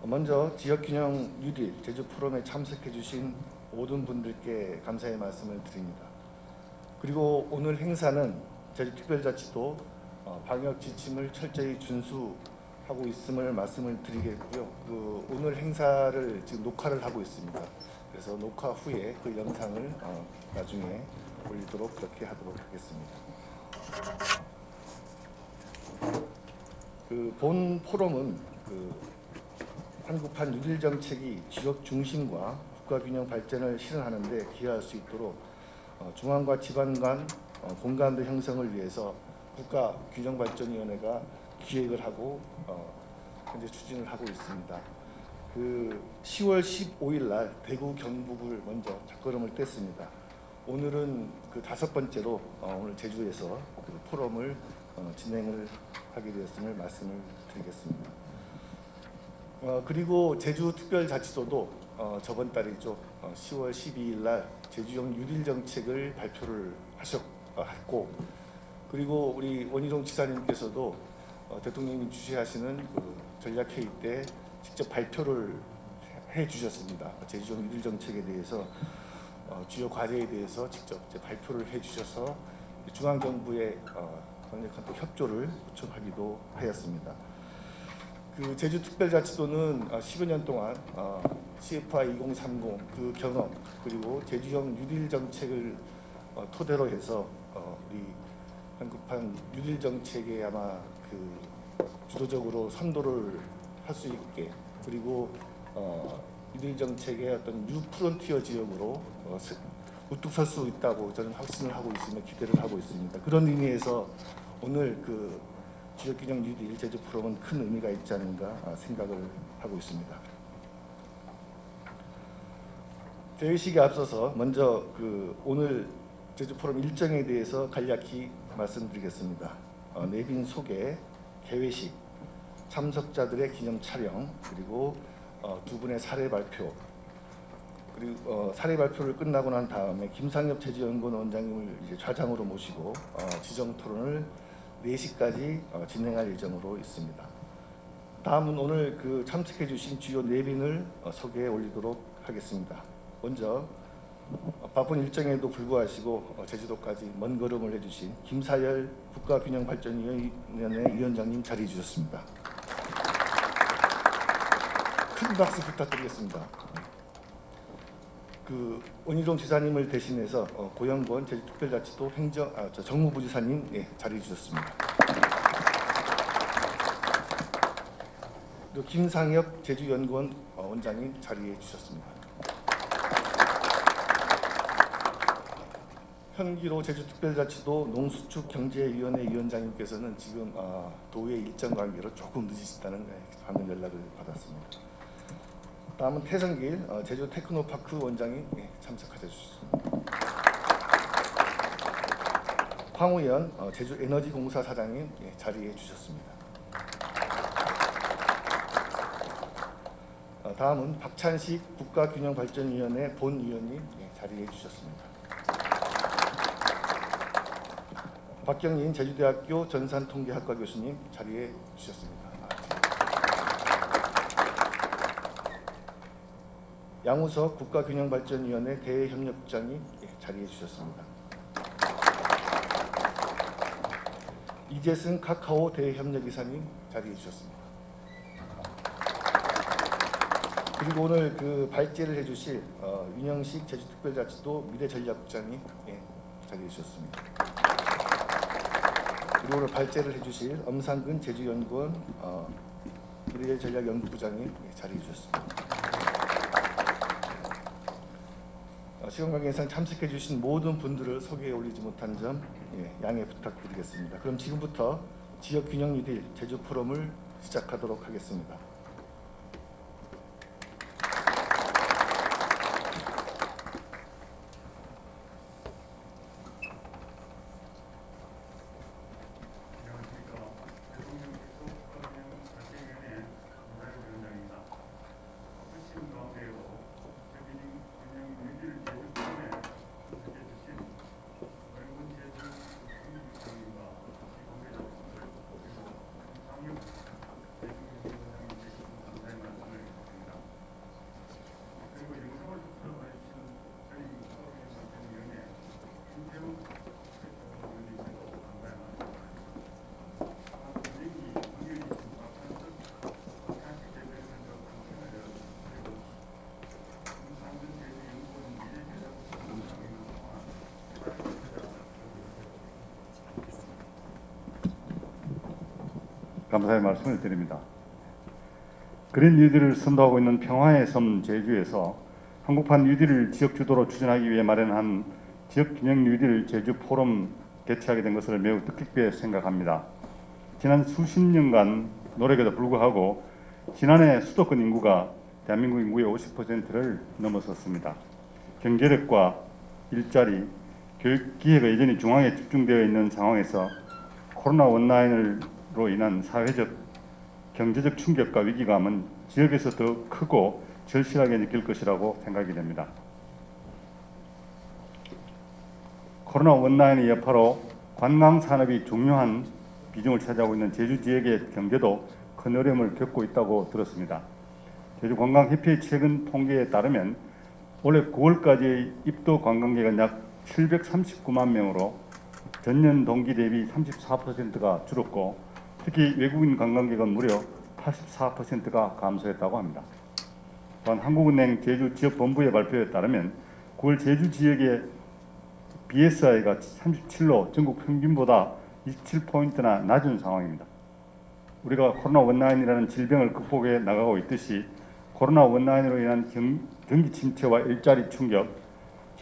먼저 지역균형 뉴딜 제주 포럼에 참석해 주신 모든 분들께 감사의 말씀을 드립니다. 그리고 오늘 행사는 제주특별자치도 방역 지침을 철저히 준수하고 있음을 말씀을 드리겠고요. 오늘 행사를 지금 녹화를 하고 있습니다. 그래서 녹화 후에 그 영상을 나중에 올리도록 그렇게 하도록 하겠습니다. 본 포럼은 한국판 뉴딜 정책이 지역 중심과 국가균형 발전을 실현하는 데 기여할 수 있도록 중앙과 지방 간 공감대 형성을 위해서 국가균형발전위원회가 기획을 하고 현재 추진을 하고 있습니다. 10월 15일 날 대구 경북을 먼저 첫걸음을 뗐습니다. 오늘은 그 5번째로 오늘 제주에서 포럼을 진행을 하게 되었음을 말씀을 드리겠습니다. 그리고 제주특별자치도도 저번 달이죠. 10월 12일 날 제주형 뉴딜 정책을 발표를 했고, 그리고 우리 원희룡 지사님께서도 대통령이 주시하시는 전략회의 때 직접 발표를 해주셨습니다. 제주형 뉴딜 정책에 대해서 주요 과제에 대해서 직접 발표를 해주셔서 중앙정부의 강력한 또 협조를 요청하기도 하였습니다. 제주특별자치도는 10여 년 동안 CFI 2030 그 경험, 그리고 제주형 뉴딜 정책을 토대로 해서 우리 한국판 뉴딜 정책에 아마 주도적으로 선도를 할 수 있게, 그리고 뉴딜 정책의 어떤 뉴 프론티어 지역으로 우뚝 설 수 있다고 저는 확신을 하고 있으며 기대를 하고 있습니다. 그런 의미에서 오늘 지역균형 뉴딜 제주 포럼은 큰 의미가 있지 않은가 생각을 하고 있습니다. 대회식에 앞서서 먼저 오늘 제주 포럼 일정에 대해서 간략히 말씀드리겠습니다. 내빈 소개, 개회식, 참석자들의 기념 촬영, 그리고 두 분의 사례 발표, 그리고 사례 발표를 끝나고 난 다음에 김상엽 제주연구원 원장님을 이제 좌장으로 모시고 지정 토론을 4시까지 진행할 예정으로 있습니다. 다음은 오늘 참석해 주신 주요 내빈을 소개해 올리도록 하겠습니다. 먼저 바쁜 일정에도 불구하시고 제주도까지 먼 걸음을 해주신 김사열 국가균형발전위원회 위원장님 자리해 주셨습니다. 큰 박수 부탁드리겠습니다. 원희룡 지사님을 대신해서 고영권 제주특별자치도 정무부지사님 자리해 주셨습니다. 또 김상엽 제주연구원 원장님 자리해 주셨습니다. 현기로 제주특별자치도 농수축경제위원회 위원장님께서는 지금 도의 일정 관계로 조금 늦으시다는 방금 연락을 받았습니다. 다음은 태성길 제주 테크노파크 원장이 참석하셔 주셨습니다. 황우연 제주 에너지공사 사장님 자리해 주셨습니다. 다음은 박찬식 국가균형발전위원회 본위원님 자리해 주셨습니다. 박경린 제주대학교 전산통계학과 교수님 자리해 주셨습니다. 양우석 국가균형발전위원회 대외협력부장님 자리해 주셨습니다. 이재승 카카오 대외협력이사님 자리해 주셨습니다. 그리고 오늘 발제를 해주실 윤영식 제주특별자치도 미래전략국장님 자리해 주셨습니다. 그리고 오늘 발제를 해주실 엄상근 제주연구원 미래전략연구부장님 자리해 주셨습니다. 시간 관계상 참석해 주신 모든 분들을 소개해 올리지 못한 점 양해 부탁드리겠습니다. 그럼 지금부터 지역균형 뉴딜 제주 포럼을 시작하도록 하겠습니다. 감사의 말씀을 드립니다. 그린 뉴딜을 선도하고 있는 평화의 섬 제주에서 한국판 뉴딜을 지역 주도로 추진하기 위해 마련한 지역균형 뉴딜 제주 포럼 개최하게 된 것을 매우 뜻깊게 생각합니다. 지난 수십 년간 노력에도 불구하고 지난해 수도권 인구가 대한민국 인구의 50%를 넘어섰습니다. 경제력과 일자리, 교육 기회가 여전히 중앙에 집중되어 있는 상황에서 코로나 원라인으로 인한 사회적, 경제적 충격과 위기감은 지역에서 더 크고 절실하게 느낄 것이라고 생각이 됩니다. 코로나 원라인의 여파로 관광 산업이 중요한 비중을 차지하고 있는 제주 지역의 경제도 큰 어려움을 겪고 있다고 들었습니다. 제주관광협회의 최근 통계에 따르면 올해 9월까지의 입도 관광객은 약 739만 명으로 전년 동기 대비 34%가 줄었고 특히 외국인 관광객은 무려 84%가 감소했다고 합니다. 또한 한국은행 제주 지역본부의 발표에 따르면 9월 제주 지역의 BSI가 37로 전국 평균보다 27포인트나 낮은 상황입니다. 우리가 코로나 원라인이라는 질병을 극복해 나가고 있듯이 코로나 원라인으로 인한 경기 침체와 일자리 충격,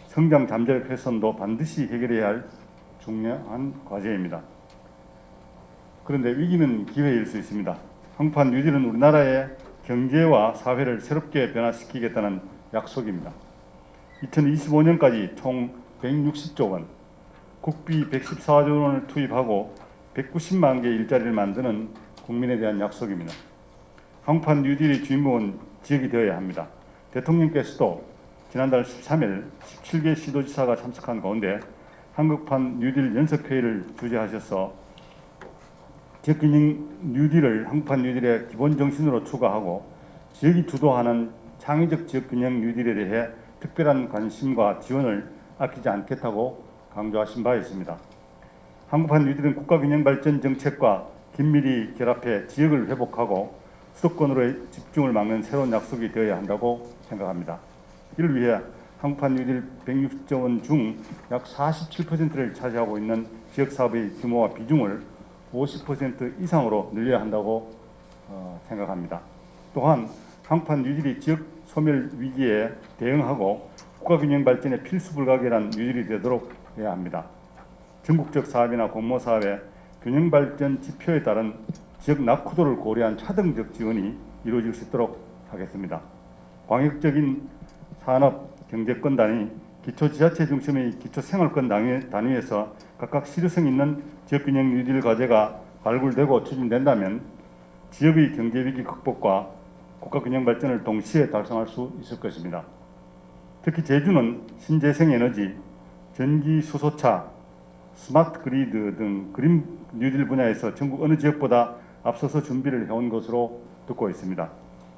성장 잠재 훼손도 반드시 해결해야 할 중요한 과제입니다. 그런데 위기는 기회일 수 있습니다. 한국판 뉴딜은 우리나라의 경제와 사회를 새롭게 변화시키겠다는 약속입니다. 2025년까지 총 160조 원, 국비 114조 원을 투입하고 190만 개의 일자리를 만드는 국민에 대한 약속입니다. 한국판 뉴딜의 주인공은 지역이 되어야 합니다. 대통령께서도 지난달 13일 17개 시도지사가 참석한 가운데 한국판 뉴딜 연석회의를 주재하셔서 지역균형 뉴딜을 한국판 뉴딜의 기본 정신으로 추가하고 지역이 주도하는 창의적 지역균형 뉴딜에 대해 특별한 관심과 지원을 아끼지 않겠다고 강조하신 바 있습니다. 한국판 뉴딜은 국가균형발전 정책과 긴밀히 결합해 지역을 회복하고 수도권으로의 집중을 막는 새로운 약속이 되어야 한다고 생각합니다. 이를 위해 한국판 뉴딜 160조 원 중 약 47%를 차지하고 있는 지역사업의 규모와 비중을 50% 이상으로 늘려야 한다고 생각합니다. 또한 한국판 뉴딜이 지역 소멸 위기에 대응하고 국가균형 발전의 필수 불가결한 뉴딜이 되도록 해야 합니다. 전국적 사업이나 공모 사업의 균형 발전 지표에 따른 지역 낙후도를 고려한 차등적 지원이 이루어질 수 있도록 하겠습니다. 광역적인 산업 경제권 단위, 기초지자체 중심의 기초생활권 단위에서 각각 실효성 있는 지역균형 뉴딜 과제가 발굴되고 추진된다면 지역의 경제위기 극복과 국가균형 발전을 동시에 달성할 수 있을 것입니다. 특히 제주는 신재생에너지, 전기수소차, 스마트 그리드 등 그린 뉴딜 분야에서 전국 어느 지역보다 앞서서 준비를 해온 것으로 듣고 있습니다.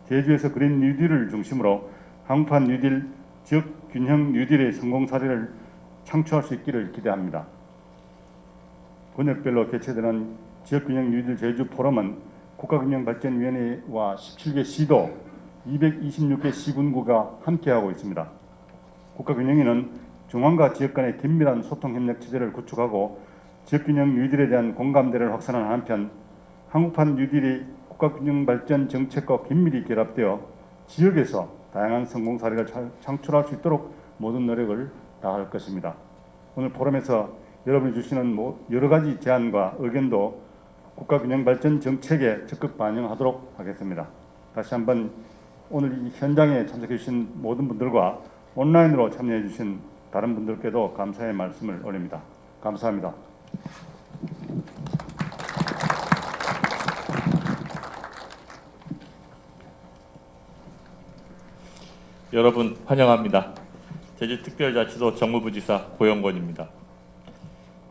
제주에서 그린 뉴딜을 중심으로 한국판 뉴딜, 지역 균형 뉴딜의 성공 사례를 창출할 수 있기를 기대합니다. 권역별로 개최되는 지역균형 뉴딜 제주 포럼은 국가균형발전위원회와 17개 시도, 226개 시군구가 함께하고 있습니다. 국가균형위는 중앙과 지역 간의 긴밀한 소통 협력 체제를 구축하고 지역균형 뉴딜에 대한 공감대를 확산하는 한편 한국판 뉴딜이 국가균형발전 정책과 긴밀히 결합되어 지역에서 다양한 성공 사례를 창출할 수 있도록 모든 노력을 다할 것입니다. 오늘 포럼에서 여러분이 주시는 여러 가지 제안과 의견도 국가균형발전 정책에 적극 반영하도록 하겠습니다. 다시 한번 오늘 이 현장에 참석해 주신 모든 분들과 온라인으로 참여해 주신 다른 분들께도 감사의 말씀을 올립니다. 감사합니다. 여러분 환영합니다. 제주특별자치도 정무부지사 고영권입니다.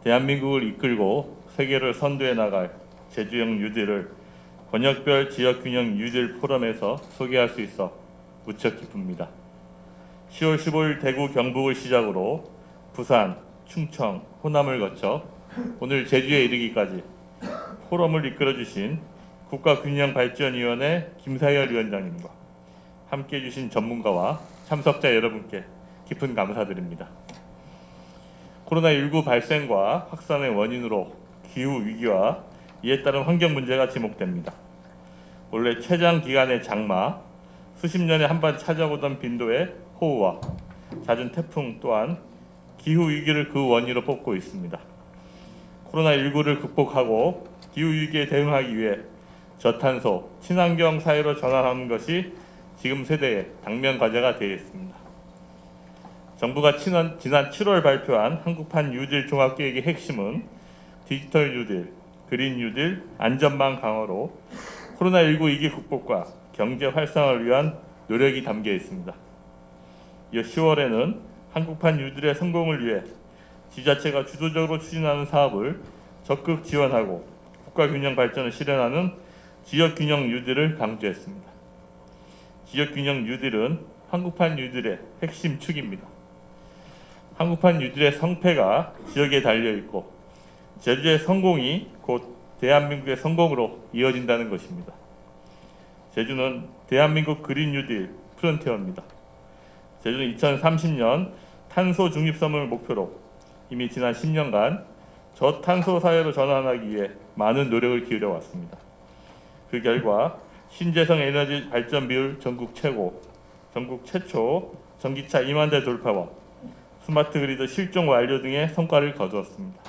대한민국을 이끌고 세계를 선도해 나갈 제주형 뉴딜을 권역별 지역균형 뉴딜 포럼에서 소개할 수 있어 무척 기쁩니다. 10월 15일 대구 경북을 시작으로 부산, 충청, 호남을 거쳐 오늘 제주에 이르기까지 포럼을 이끌어주신 국가균형발전위원회 김사열 위원장님과 함께해 주신 전문가와 참석자 여러분께 깊은 감사드립니다. 코로나19 발생과 확산의 원인으로 기후위기와 이에 따른 환경 문제가 지목됩니다. 원래 최장 기간의 장마, 수십 년에 한 번 찾아오던 빈도의 호우와 잦은 태풍 또한 기후 위기를 그 원인으로 뽑고 있습니다. 코로나19를 극복하고 기후 위기에 대응하기 위해 저탄소, 친환경 사회로 전환하는 것이 지금 세대의 당면 과제가 되어 있습니다. 정부가 지난 7월 발표한 한국판 뉴딜 종합계획의 핵심은 디지털 뉴딜, 그린 뉴딜, 안전망 강화로 코로나19 위기 극복과 경제 활성화를 위한 노력이 담겨 있습니다. 이어 10월에는 한국판 뉴딜의 성공을 위해 지자체가 주도적으로 추진하는 사업을 적극 지원하고 국가균형 발전을 실현하는 지역균형 뉴딜을 강조했습니다. 지역균형 뉴딜은 한국판 뉴딜의 핵심 축입니다. 한국판 뉴딜의 성패가 지역에 달려있고 제주의 성공이 곧 대한민국의 성공으로 이어진다는 것입니다. 제주는 대한민국 그린 뉴딜 프론티어입니다. 제주는 2030년 탄소 중립섬을 목표로 이미 지난 10년간 저탄소 사회로 전환하기 위해 많은 노력을 기울여 왔습니다. 그 결과 신재생 에너지 발전 비율 전국 최고, 전국 최초 전기차 2만 대 돌파와 스마트 그리드 실종 완료 등의 성과를 거두었습니다.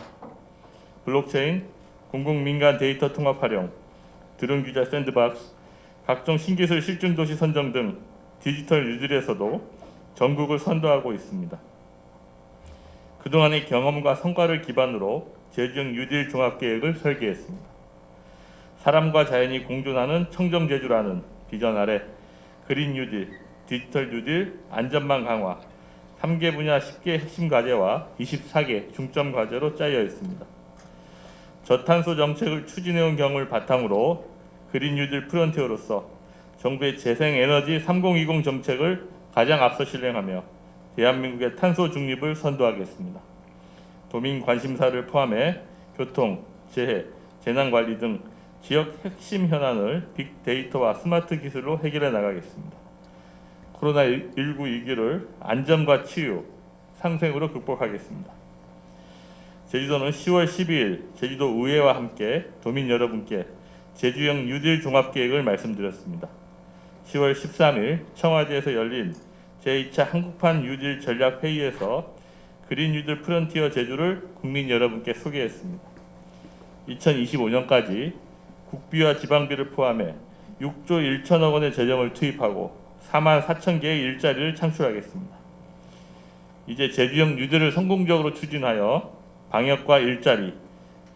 블록체인, 공공민간 데이터 통합 활용, 드론 규제 샌드박스, 각종 신기술 실증 도시 선정 등 디지털 뉴딜에서도 전국을 선도하고 있습니다. 그동안의 경험과 성과를 기반으로 제주형 뉴딜 종합계획을 설계했습니다. 사람과 자연이 공존하는 청정제주라는 비전 아래 그린 뉴딜, 디지털 뉴딜, 안전망 강화 3개 분야 10개 핵심 과제와 24개 중점 과제로 짜여 있습니다. 저탄소 정책을 추진해온 경험을 바탕으로 그린 뉴딜 프론티어로서 정부의 재생에너지 3020 정책을 가장 앞서 실행하며 대한민국의 탄소 중립을 선도하겠습니다. 도민 관심사를 포함해 교통, 재해, 재난관리 등 지역 핵심 현안을 빅데이터와 스마트 기술로 해결해 나가겠습니다. 코로나19 위기를 안전과 치유, 상생으로 극복하겠습니다. 제주도는 10월 12일 제주도 의회와 함께 도민 여러분께 제주형 뉴딜 종합계획을 말씀드렸습니다. 10월 13일 청와대에서 열린 제2차 한국판 뉴딜 전략회의에서 그린 뉴딜 프론티어 제주를 국민 여러분께 소개했습니다. 2025년까지 국비와 지방비를 포함해 6조 1천억 원의 재정을 투입하고 4만 4천 개의 일자리를 창출하겠습니다. 이제 제주형 뉴딜을 성공적으로 추진하여 방역과 일자리,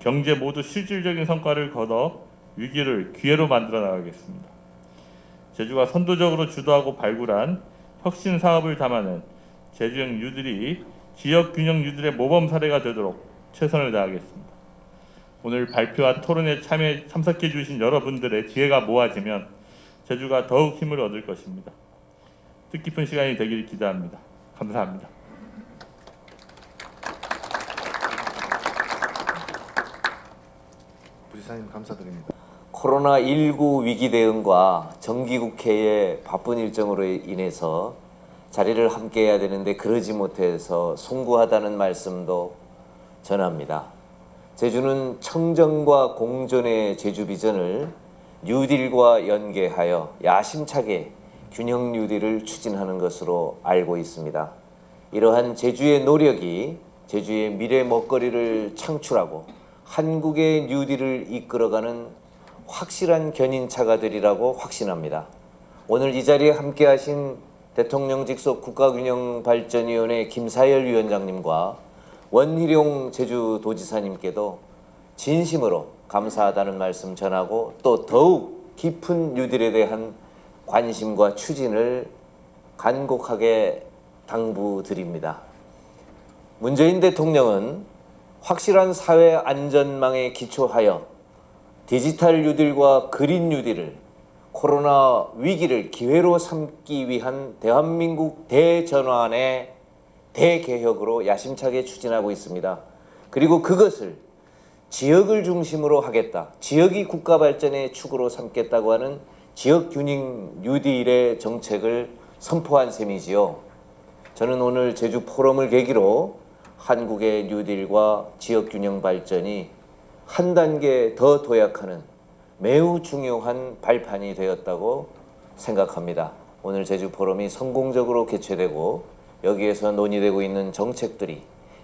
경제 모두 실질적인 성과를 거둬 위기를 기회로 만들어 나가겠습니다. 제주가 선도적으로 주도하고 발굴한 혁신 사업을 담아낸 제주형 뉴딜이 지역 균형 뉴딜의 모범 사례가 되도록 최선을 다하겠습니다. 오늘 발표와 토론에 참석해 주신 여러분들의 지혜가 모아지면 제주가 더욱 힘을 얻을 것입니다. 뜻깊은 시간이 되기를 기대합니다. 감사합니다. 부지사님 감사드립니다. 코로나19 위기 대응과 정기국회의 바쁜 일정으로 인해서 자리를 함께 해야 되는데 그러지 못해서 송구하다는 말씀도 전합니다. 제주는 청정과 공존의 제주 비전을 뉴딜과 연계하여 야심차게 균형 뉴딜을 추진하는 것으로 알고 있습니다. 이러한 제주의 노력이 제주의 미래 먹거리를 창출하고 한국의 뉴딜을 이끌어가는 확실한 견인차가 되리라고 확신합니다. 오늘 이 자리에 함께하신 대통령 직속 국가균형발전위원회 김사열 위원장님과 원희룡 제주도지사님께도 진심으로 감사하다는 말씀 전하고 또 더욱 깊은 뉴딜에 대한 관심과 추진을 간곡하게 당부드립니다. 문재인 대통령은 확실한 사회 안전망에 기초하여 디지털 뉴딜과 그린 뉴딜을 코로나 위기를 기회로 삼기 위한 대한민국 대전환의 대개혁으로 야심차게 추진하고 있습니다. 그리고 그것을 지역을 중심으로 하겠다. 지역이 국가 발전의 축으로 삼겠다고 하는 지역균형 뉴딜의 정책을 선포한 셈이지요. 저는 오늘 제주 포럼을 계기로 한국의 뉴딜과 지역균형 발전이 한 단계 더 도약하는 매우 중요한 발판이 되었다고 생각합니다. 오늘 제주 포럼이 성공적으로 개최되고 여기에서 논의되고 있는 정책들이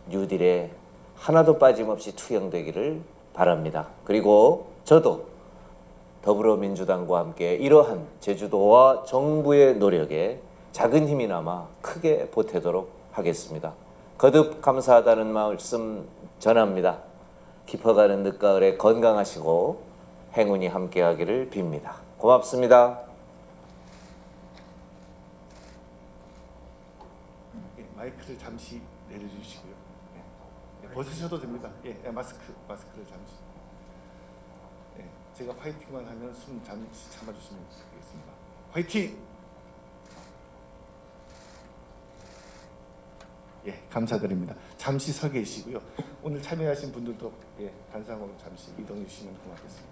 뉴딜에 하나도 빠짐없이 투영되기를 바랍니다. 그리고 저도 더불어민주당과 함께 이러한 제주도와 정부의 노력에 작은 힘이나마 크게 보태도록 하겠습니다. 거듭 감사하다는 말씀 전합니다. 깊어가는 늦가을에 건강하시고 행운이 함께하기를 빕니다. 고맙습니다. 예, 마이크를 잠시 내려주시고요. 예, 벗으셔도 됩니다. 마스크를 잠시. 예, 제가 화이팅만 하면 숨 잠시 참아주시면 되겠습니다. 화이팅! 예, 감사드립니다. 잠시 서 계시고요. 오늘 참여하신 분들도 단상으로 잠시 이동해 주시면 고맙겠습니다.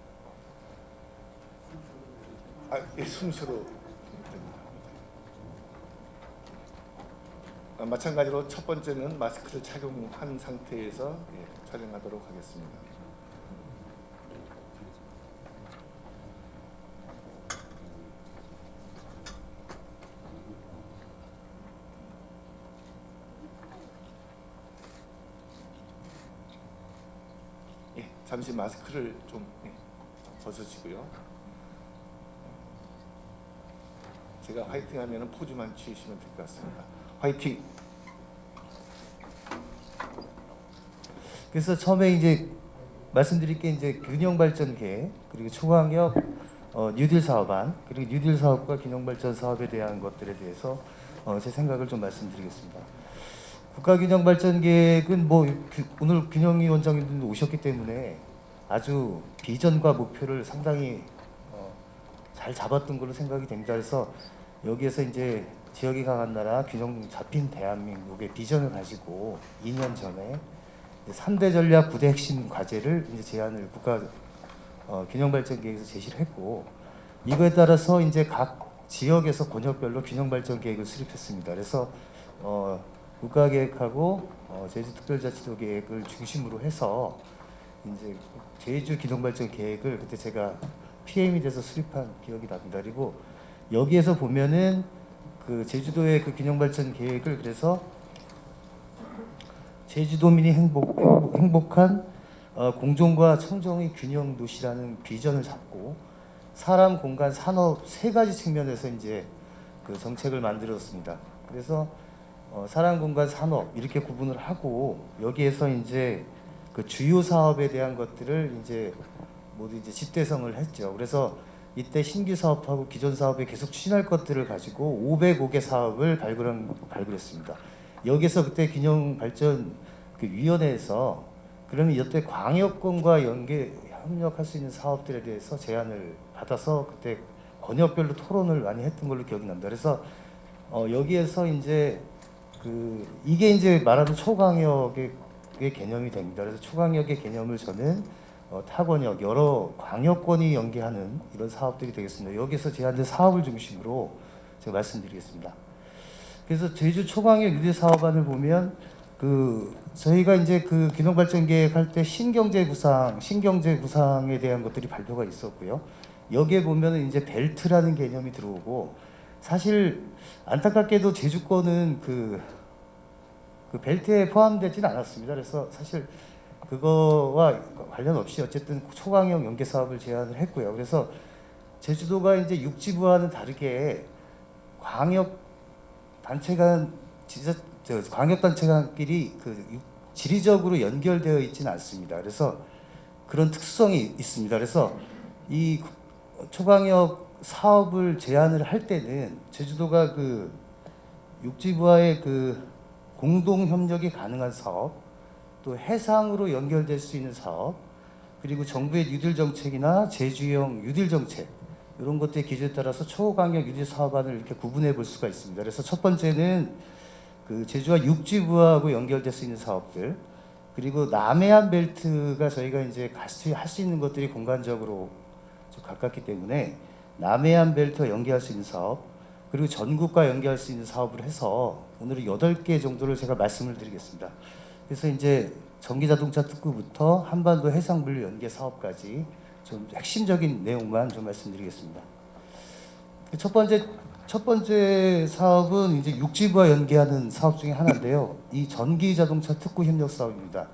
숨쉬어도 됩니다. 마찬가지로 첫 번째는 마스크를 착용한 상태에서 촬영하도록 하겠습니다. 잠시 마스크를 좀 벗으시고요. 제가 화이팅 하면 포즈만 취하시면 될 것 같습니다. 화이팅! 그래서 처음에 이제 말씀드릴 게 이제 균형발전 계획 그리고 초강력 뉴딜 사업안 그리고 뉴딜 사업과 균형발전 사업에 대한 것들에 대해서 제 생각을 좀 말씀드리겠습니다. 국가균형발전계획은 오늘 균형위원장님도 오셨기 때문에 아주 비전과 목표를 상당히 잘 잡았던 걸로 생각이 됩니다. 그래서 여기에서 이제 지역이 강한 나라, 균형 잡힌 대한민국의 비전을 가지고 2년 전에 3대 전략 9대 핵심 과제를 이제 제안을 국가 균형발전계획에서 제시를 했고 이거에 따라서 이제 각 지역에서 권역별로 균형발전계획을 수립했습니다. 그래서 국가계획하고 제주특별자치도 계획을 중심으로 해서 이제 제주 균형발전 계획을 그때 제가 PM이 돼서 수립한 기억이 납니다. 그리고 여기에서 보면은 그 제주도의 그 균형발전 계획을 그래서 제주도민이 행복한 공존과 청정의 균형 도시라는 비전을 잡고 사람, 공간, 산업 세 가지 측면에서 이제 그 정책을 만들었습니다. 그래서 사람, 공간, 산업 이렇게 구분을 하고 여기에서 이제 그 주요 사업에 대한 것들을 이제 모두 이제 집대성을 했죠. 그래서 이때 신규 사업하고 기존 사업에 계속 추진할 것들을 가지고 505개 사업을 발굴했습니다. 여기서 그때 균형발전 그 위원회에서 그러면 이때 광역권과 협력할 수 있는 사업들에 대해서 제안을 받아서 그때 권역별로 토론을 많이 했던 걸로 기억이 납니다. 그래서 여기에서 이제 이게 이제 말하는 초광역의 개념이 됩니다. 그래서 초광역의 개념을 저는 타권역 여러 광역권이 연계하는 이런 사업들이 되겠습니다. 여기서 제안된 사업을 중심으로 제가 말씀드리겠습니다. 그래서 제주 초광역 유대 사업안을 보면 저희가 이제 그 균형발전 계획할 때 신경제 구상에 대한 것들이 발표가 있었고요. 여기에 보면은 이제 벨트라는 개념이 들어오고 사실 안타깝게도 제주권은 그 벨트에 포함되지는 않았습니다. 그래서 사실 그거와 관련 없이 어쨌든 초광역 연계 사업을 제안을 했고요. 그래서 제주도가 이제 육지부와는 다르게 광역 단체간끼리 지리적으로 연결되어 있지는 않습니다. 그래서 그런 특성이 있습니다. 그래서 이 초광역 사업을 제안을 할 때는 제주도가 그 육지부와의 공동 협력이 가능한 사업, 또 해상으로 연결될 수 있는 사업, 그리고 정부의 뉴딜 정책이나 제주형 뉴딜 정책 이런 것들의 기준에 따라서 초광역 뉴딜 사업안을 이렇게 구분해 볼 수가 있습니다. 그래서 첫 번째는 제주와 육지부하고 연결될 수 있는 사업들, 그리고 남해안 벨트가 저희가 이제 할 수 있는 것들이 공간적으로 좀 가깝기 때문에 남해안 벨트와 연계할 수 있는 사업, 그리고 전국과 연계할 수 있는 사업을 해서 오늘은 8개 정도를 제가 말씀을 드리겠습니다. 그래서 이제 전기자동차 특구부터 한반도 해상분류 연계 사업까지 좀 핵심적인 내용만 좀 말씀드리겠습니다. 첫 번째 사업은 이제 육지부와 연계하는 사업 중에 하나인데요. 이 전기자동차 특구 협력 사업입니다.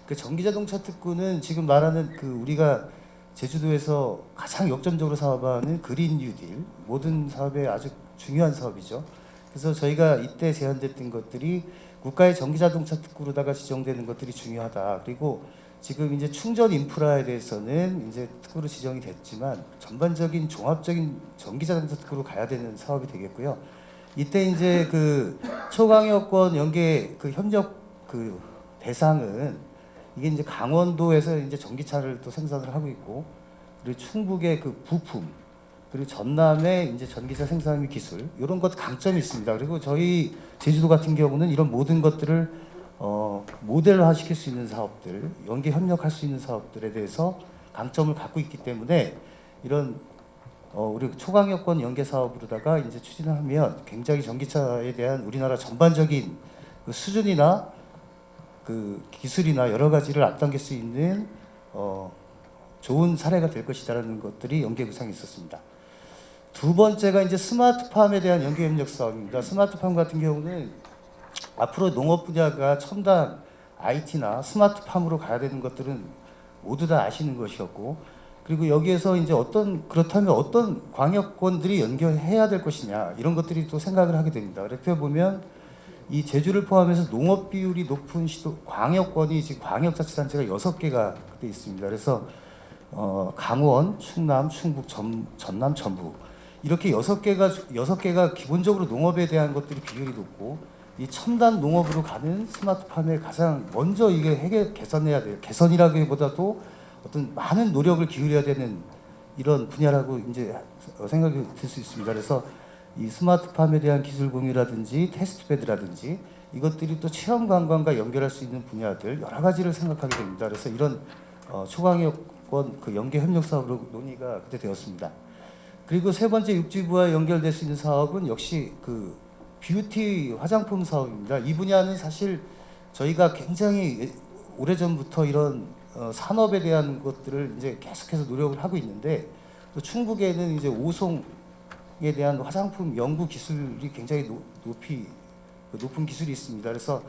그 전기자동차 특구는 지금 말하는 그 우리가 제주도에서 가장 역점적으로 사업하는 그린 뉴딜, 모든 사업에 아주 중요한 사업이죠. 그래서 저희가 이때 제안됐던 것들이 국가의 전기자동차 특구로다가 지정되는 것들이 중요하다. 그리고 지금 이제 충전 인프라에 대해서는 이제 특구로 지정이 됐지만 전반적인 종합적인 전기자동차 특구로 가야 되는 사업이 되겠고요. 이때 이제 그 초강력권 연계 그 협력 그 대상은 이게 이제 강원도에서 이제 전기차를 또 생산을 하고 있고, 그리고 충북의 그 부품, 그리고 전남의 이제 전기차 생산 및 기술, 이런 것 강점이 있습니다. 그리고 저희 제주도 같은 경우는 이런 모든 것들을 모델화 시킬 수 있는 사업들, 연계 협력할 수 있는 사업들에 대해서 강점을 갖고 있기 때문에 이런 우리 초강력권 연계 사업으로다가 이제 추진을 하면 굉장히 전기차에 대한 우리나라 전반적인 그 수준이나 그 기술이나 여러 가지를 앞당길 수 있는 좋은 사례가 될 것이다라는 것들이 연계 구상이 있었습니다. 두 번째가 이제 스마트팜에 대한 연계 협력 사업입니다. 스마트팜 같은 경우는 앞으로 농업 분야가 첨단 IT나 스마트팜으로 가야 되는 것들은 모두 다 아시는 것이었고, 그리고 여기에서 이제 그렇다면 어떤 광역권들이 연결해야 될 것이냐, 이런 것들이 또 생각을 하게 됩니다. 이렇게 보면 이 제주를 포함해서 농업 비율이 높은 광역권이 지금 광역자치단체가 6개가 그때 있습니다. 그래서 강원, 충남, 충북, 전남, 전북 이렇게 6개가 기본적으로 농업에 대한 것들이 비율이 높고, 이 첨단 농업으로 가는 스마트팜에 가장 먼저 이게 개선해야 돼요. 개선이라기보다도 어떤 많은 노력을 기울여야 되는 이런 분야라고 이제 생각이 들 수 있습니다. 그래서 이 스마트팜에 대한 기술 공유라든지 테스트베드라든지 이것들이 또 체험 관광과 연결할 수 있는 분야들 여러 가지를 생각하게 됩니다. 그래서 이런 초강력권 그 연계 협력 사업으로 논의가 그때 되었습니다. 그리고 세 번째 육지부와 연결될 수 있는 사업은 역시 그 뷰티 화장품 사업입니다. 이 분야는 사실 저희가 굉장히 오래전부터 이런 산업에 대한 것들을 이제 계속해서 노력을 하고 있는데, 또 충북에는 이제 오송에 대한 화장품 연구 기술이 굉장히 높은 기술이 있습니다. 그래서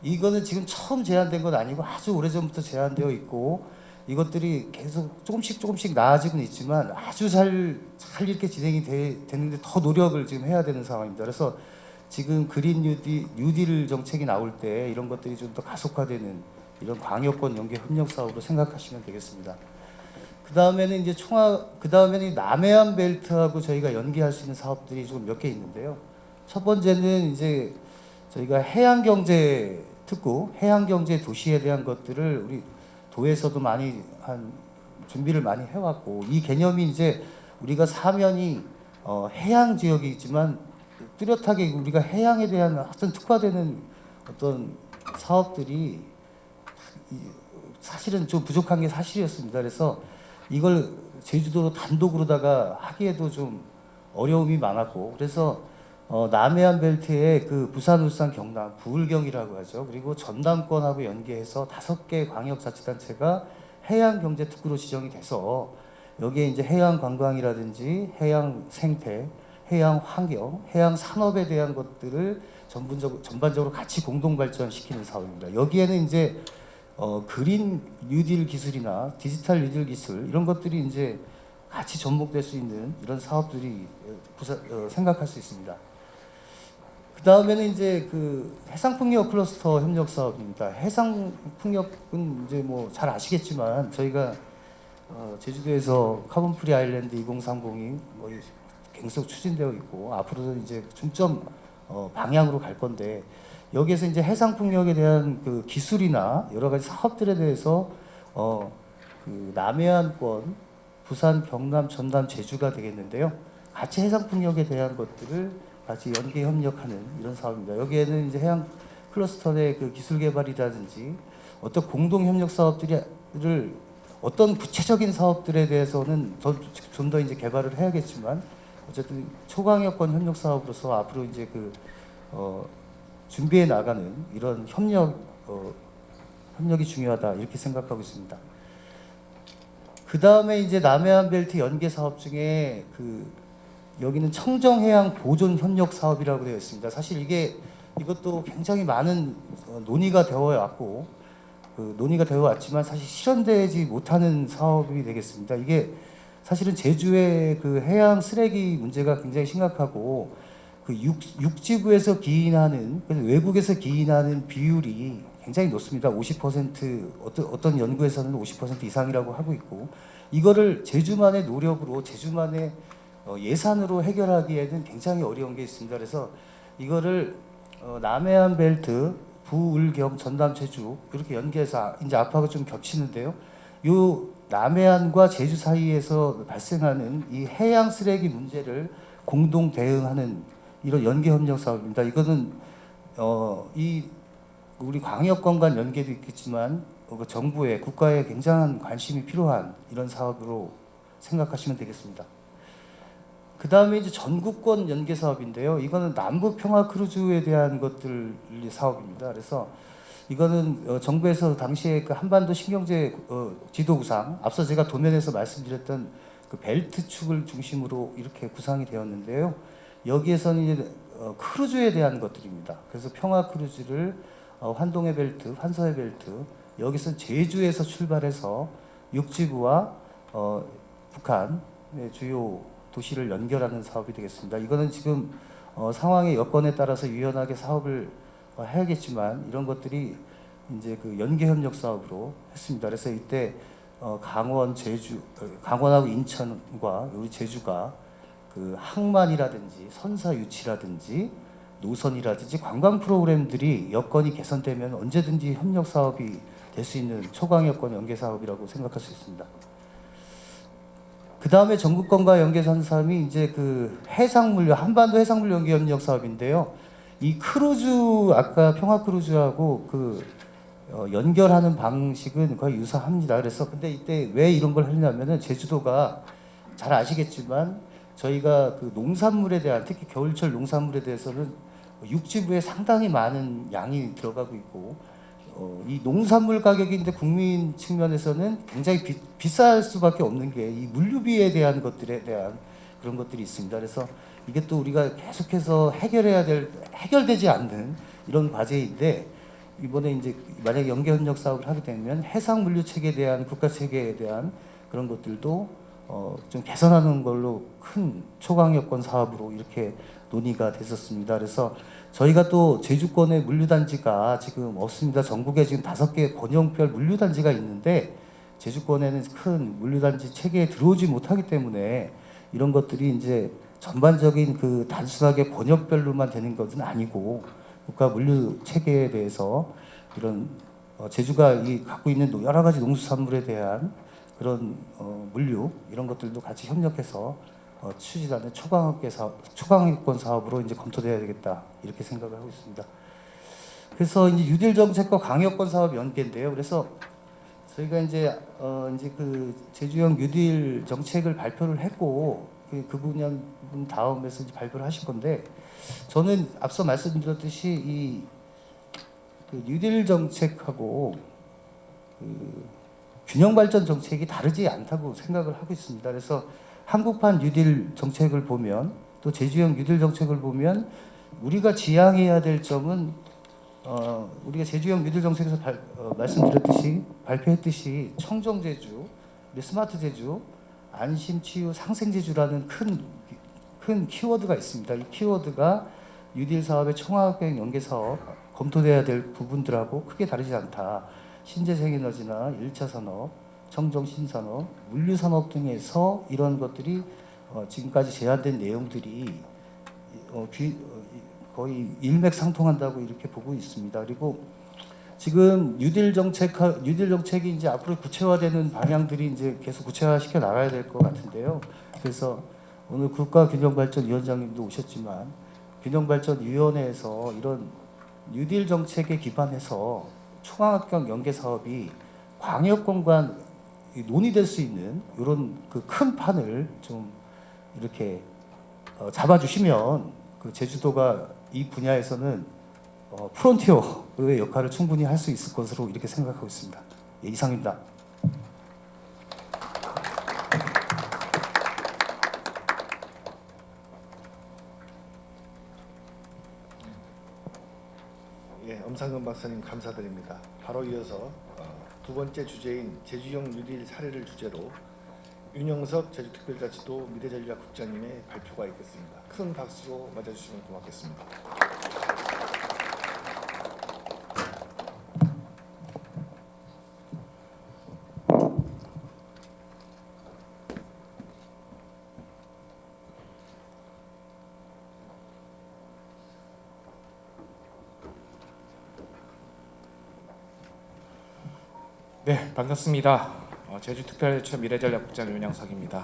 이거는 지금 처음 제안된 건 아니고 아주 오래전부터 제안되어 있고, 이것들이 계속 조금씩 나아지고는 있지만 아주 잘 이렇게 진행이 되는데 더 노력을 지금 해야 되는 상황입니다. 그래서 지금 그린 뉴딜 정책이 나올 때 이런 것들이 좀 더 가속화되는 이런 광역권 연계 협력 사업으로 생각하시면 되겠습니다. 그 다음에는 이제 남해안 벨트하고 저희가 연계할 수 있는 사업들이 좀 몇 개 있는데요. 첫 번째는 이제 저희가 해양경제 특구, 해양경제 도시에 대한 것들을 우리 도에서도 많이 준비를 많이 해왔고, 이 개념이 이제 우리가 사면이 해양 지역이지만 뚜렷하게 우리가 해양에 대한 어떤 특화되는 어떤 사업들이 사실은 좀 부족한 게 사실이었습니다. 그래서 이걸 제주도 단독으로다가 하기에도 좀 어려움이 많았고, 그래서 남해안 벨트에 그 부산, 울산, 경남, 부울경이라고 하죠. 그리고 전남권하고 연계해서 5개 광역자치단체가 해양경제특구로 지정이 돼서 여기에 이제 해양 관광이라든지 해양 생태, 해양 환경, 해양 산업에 대한 것들을 전반적으로 같이 공동 발전시키는 사업입니다. 여기에는 이제 그린 뉴딜 기술이나 디지털 뉴딜 기술 이런 것들이 이제 같이 접목될 수 있는 이런 사업들이 생각할 수 있습니다. 그 다음에는 이제 그 해상풍력 클러스터 협력 사업입니다. 해상풍력은 이제 뭐 잘 아시겠지만 저희가 제주도에서 카본 프리 아일랜드 2030이 뭐 계속 추진되어 있고, 앞으로도 이제 중점 방향으로 갈 건데, 여기에서 이제 해상풍력에 대한 그 기술이나 여러 가지 사업들에 대해서 그 남해안권, 부산, 경남, 전남, 제주가 되겠는데요. 같이 해상풍력에 대한 것들을 같이 연계 협력하는 이런 사업입니다. 여기에는 이제 해양 클러스터 내 그 기술 개발이라든지 어떤 공동 협력 사업들을 어떤 구체적인 사업들에 대해서는 좀 더 이제 개발을 해야겠지만, 어쨌든 초강력권 협력 사업으로서 앞으로 이제 준비해 나가는 이런 협력 협력이 중요하다 이렇게 생각하고 있습니다. 그 다음에 이제 남해안 벨트 연계 사업 중에 여기는 청정해양 보존 협력 사업이라고 되어 있습니다. 사실 이것도 굉장히 많은 논의가 되어 왔고 논의가 되어 왔지만 사실 실현되지 못하는 사업이 되겠습니다. 이게 사실은 제주의 그 해양 쓰레기 문제가 굉장히 심각하고 육지부에서 기인하는 외국에서 기인하는 비율이 굉장히 높습니다. 50% 어떤 연구에서는 50% 이상이라고 하고 있고 이거를 제주만의 노력으로 제주만의 예산으로 해결하기에는 굉장히 어려운 게 있습니다. 그래서 이거를 남해안 벨트, 부울경, 전남, 제주 이렇게 연계해서 이제 앞하고 좀 겹치는데요. 요 남해안과 제주 사이에서 발생하는 이 해양 쓰레기 문제를 공동 대응하는 이런 연계 협력 사업입니다. 이거는 우리 광역권 간 연계도 있겠지만 정부의 국가의 굉장한 관심이 필요한 이런 사업으로 생각하시면 되겠습니다. 그 다음에 이제 전국권 연계 사업인데요. 이거는 남부 평화 크루즈에 대한 것들 사업입니다. 그래서 이거는 정부에서 당시에 그 한반도 신경제 지도 구상, 앞서 제가 도면에서 말씀드렸던 그 벨트축을 중심으로 이렇게 구상이 되었는데요. 여기에서는 이제 크루즈에 대한 것들입니다. 그래서 평화 크루즈를 환동의 벨트, 환서의 벨트, 여기서 제주에서 출발해서 육지부와 북한 주요 도시를 연결하는 사업이 되겠습니다. 이거는 지금 상황의 여건에 따라서 유연하게 사업을 해야겠지만 이런 것들이 이제 그 연계 협력 사업으로 했습니다. 그래서 이때 강원, 제주, 강원하고 인천과 우리 제주가 그 항만이라든지 선사 유치라든지 노선이라든지 관광 프로그램들이 여건이 개선되면 언제든지 협력 사업이 될 수 있는 초강여권 연계 사업이라고 생각할 수 있습니다. 그 다음에 전국권과 연계선 사업이 이제 그 해상물류, 한반도 해상물류 연계 협력 사업인데요. 이 크루즈, 아까 평화 크루즈하고 연결하는 방식은 거의 유사합니다. 그래서 근데 이때 왜 이런 걸 하냐면은 제주도가 잘 아시겠지만 저희가 그 농산물에 대한 특히 겨울철 농산물에 대해서는 육지부에 상당히 많은 양이 들어가고 있고 이 농산물 가격인데 국민 측면에서는 굉장히 비쌀 수밖에 없는 게 이 물류비에 대한 것들에 대한 그런 것들이 있습니다. 그래서 이게 또 우리가 계속해서 해결되지 않는 이런 과제인데 이번에 이제 만약에 연계 협력 사업을 하게 되면 해상 물류 체계에 대한 국가 체계에 대한 그런 것들도 좀 개선하는 걸로 큰 초강여권 사업으로 이렇게 논의가 됐었습니다. 그래서 저희가 또 제주권에 물류단지가 지금 없습니다. 전국에 지금 5개 권역별 물류단지가 있는데 제주권에는 큰 물류단지 체계에 들어오지 못하기 때문에 이런 것들이 이제 전반적인 그 단순하게 권역별로만 되는 것은 아니고 국가 물류 체계에 대해서 이런 제주가 갖고 있는 여러 가지 농수산물에 대한 그런 물류 이런 것들도 같이 협력해서 추진하는 초강권 사업으로 이제 검토돼야 되겠다 이렇게 생각을 하고 있습니다. 그래서 이제 뉴딜 정책과 강여권 사업 연계인데요. 그래서 저희가 이제 그 제주형 뉴딜 정책을 발표를 했고 그 분야 다음에서 이제 발표를 하실 건데 저는 앞서 말씀드렸듯이 이 뉴딜 정책하고 균형 발전 정책이 다르지 않다고 생각을 하고 있습니다. 그래서 한국판 뉴딜 정책을 보면 또 제주형 뉴딜 정책을 보면 우리가 지향해야 될 점은 우리가 제주형 뉴딜 정책에서 말씀드렸듯이 발표했듯이 청정 제주, 스마트 제주, 안심 치유 상생 제주라는 큰 키워드가 있습니다. 이 키워드가 뉴딜 사업의 총합형 연계 사업 검토돼야 될 부분들하고 크게 다르지 않다. 신재생에너지나 1차 산업, 청정 신산업, 물류 산업 등에서 이런 것들이 지금까지 제안된 내용들이 거의 일맥상통한다고 이렇게 보고 있습니다. 그리고 지금 뉴딜 정책이 이제 앞으로 구체화되는 방향들이 이제 계속 구체화시켜 나가야 될 것 같은데요. 그래서 오늘 국가균형발전위원장님도 오셨지만 균형발전위원회에서 이런 뉴딜 정책에 기반해서 초강학경 연계 사업이 광역권과 논의될 수 있는 이런 그 큰 판을 좀 이렇게 잡아주시면 그 제주도가 이 분야에서는 프론티어의 역할을 충분히 할 수 있을 것으로 이렇게 생각하고 있습니다. 예, 이상입니다. 예, 엄상근 박사님 감사드립니다. 바로 이어서 두 번째 주제인 제주형 뉴딜 사례를 주제로 윤영석 제주특별자치도 미래전략국장님의 발표가 있겠습니다. 큰 박수로 맞아주시면 고맙겠습니다. 네, 반갑습니다. 제주특별자치 미래전략국장 윤영석입니다.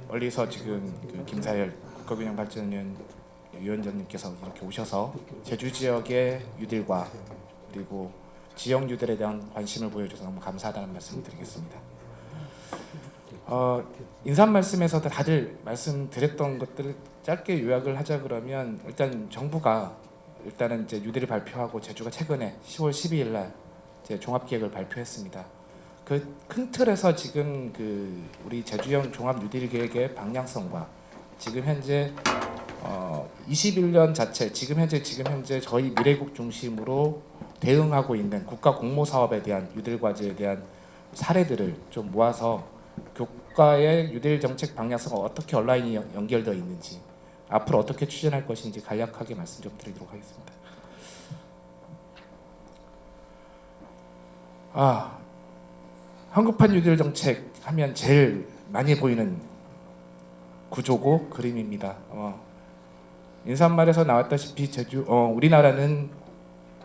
멀리서 지금 그 김사열 국가균형발전위원 위원장님께서 이렇게 오셔서 제주 지역의 유들과 그리고 지역 유들에 대한 관심을 보여줘서 너무 감사하다는 말씀을 드리겠습니다. 인사 말씀에서도 다들 말씀드렸던 것들을 짧게 요약을 하자 그러면 일단 정부가 일단은 이제 유들을 발표하고 제주가 최근에 10월 12일 날 종합계획을 발표했습니다. 그 큰 틀에서 지금 그 우리 제주형 종합 뉴딜 계획의 방향성과 지금 현재 21년 자체 지금 현재 저희 미래국 중심으로 대응하고 있는 국가 공모 사업에 대한 뉴딜 과제에 대한 사례들을 좀 모아서 국가의 뉴딜 정책 방향성과 어떻게 온라인이 연결되어 있는지 앞으로 어떻게 추진할 것인지 간략하게 말씀 좀 드리도록 하겠습니다. 한국판 뉴딜 정책 하면 제일 많이 보이는 구조고 그림입니다. 인사말에서 나왔다시피 우리나라는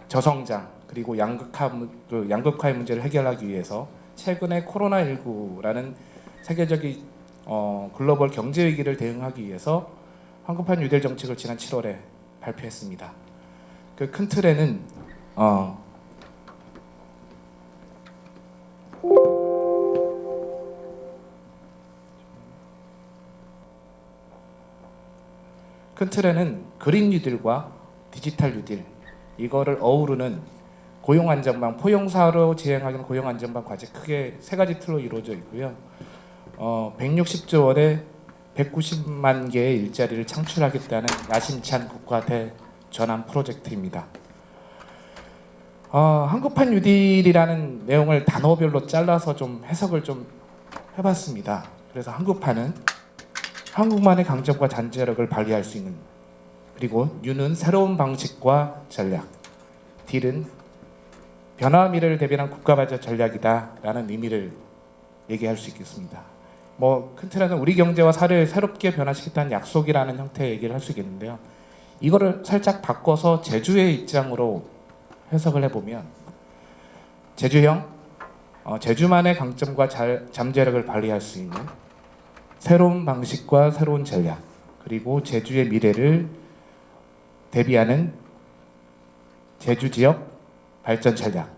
저성장 그리고 양극화의 문제를 해결하기 위해서 최근에 코로나19라는 세계적인 글로벌 경제 위기를 대응하기 위해서 한국판 뉴딜 정책을 지난 7월에 발표했습니다. 그 큰 틀에는 그린 뉴딜과 디지털 뉴딜 이거를 어우르는 고용 안정망 포용사로 지행하는 고용 안정망 과제 크게 세 가지 틀로 이루어져 있고요. 160조 원에 190만 개의 일자리를 창출하겠다는 야심찬 국가 대전환 프로젝트입니다. 한국판 뉴딜이라는 내용을 단어별로 잘라서 좀 해석을 좀 해봤습니다. 그래서 한국판은 한국만의 강점과 잠재력을 발휘할 수 있는, 그리고 U는 새로운 방식과 전략, D는 변화 미래를 대변한 국가발전 전략이다라는 의미를 얘기할 수 있겠습니다. 큰 틀에는 우리 경제와 사회를 새롭게 변화시키겠다는 약속이라는 형태의 얘기를 할 수 있겠는데요. 이거를 살짝 바꿔서 제주의 입장으로 해석을 해보면 제주형, 제주만의 강점과 잠재력을 발휘할 수 있는 새로운 방식과 새로운 전략, 그리고 제주의 미래를 대비하는 제주 지역 발전 전략,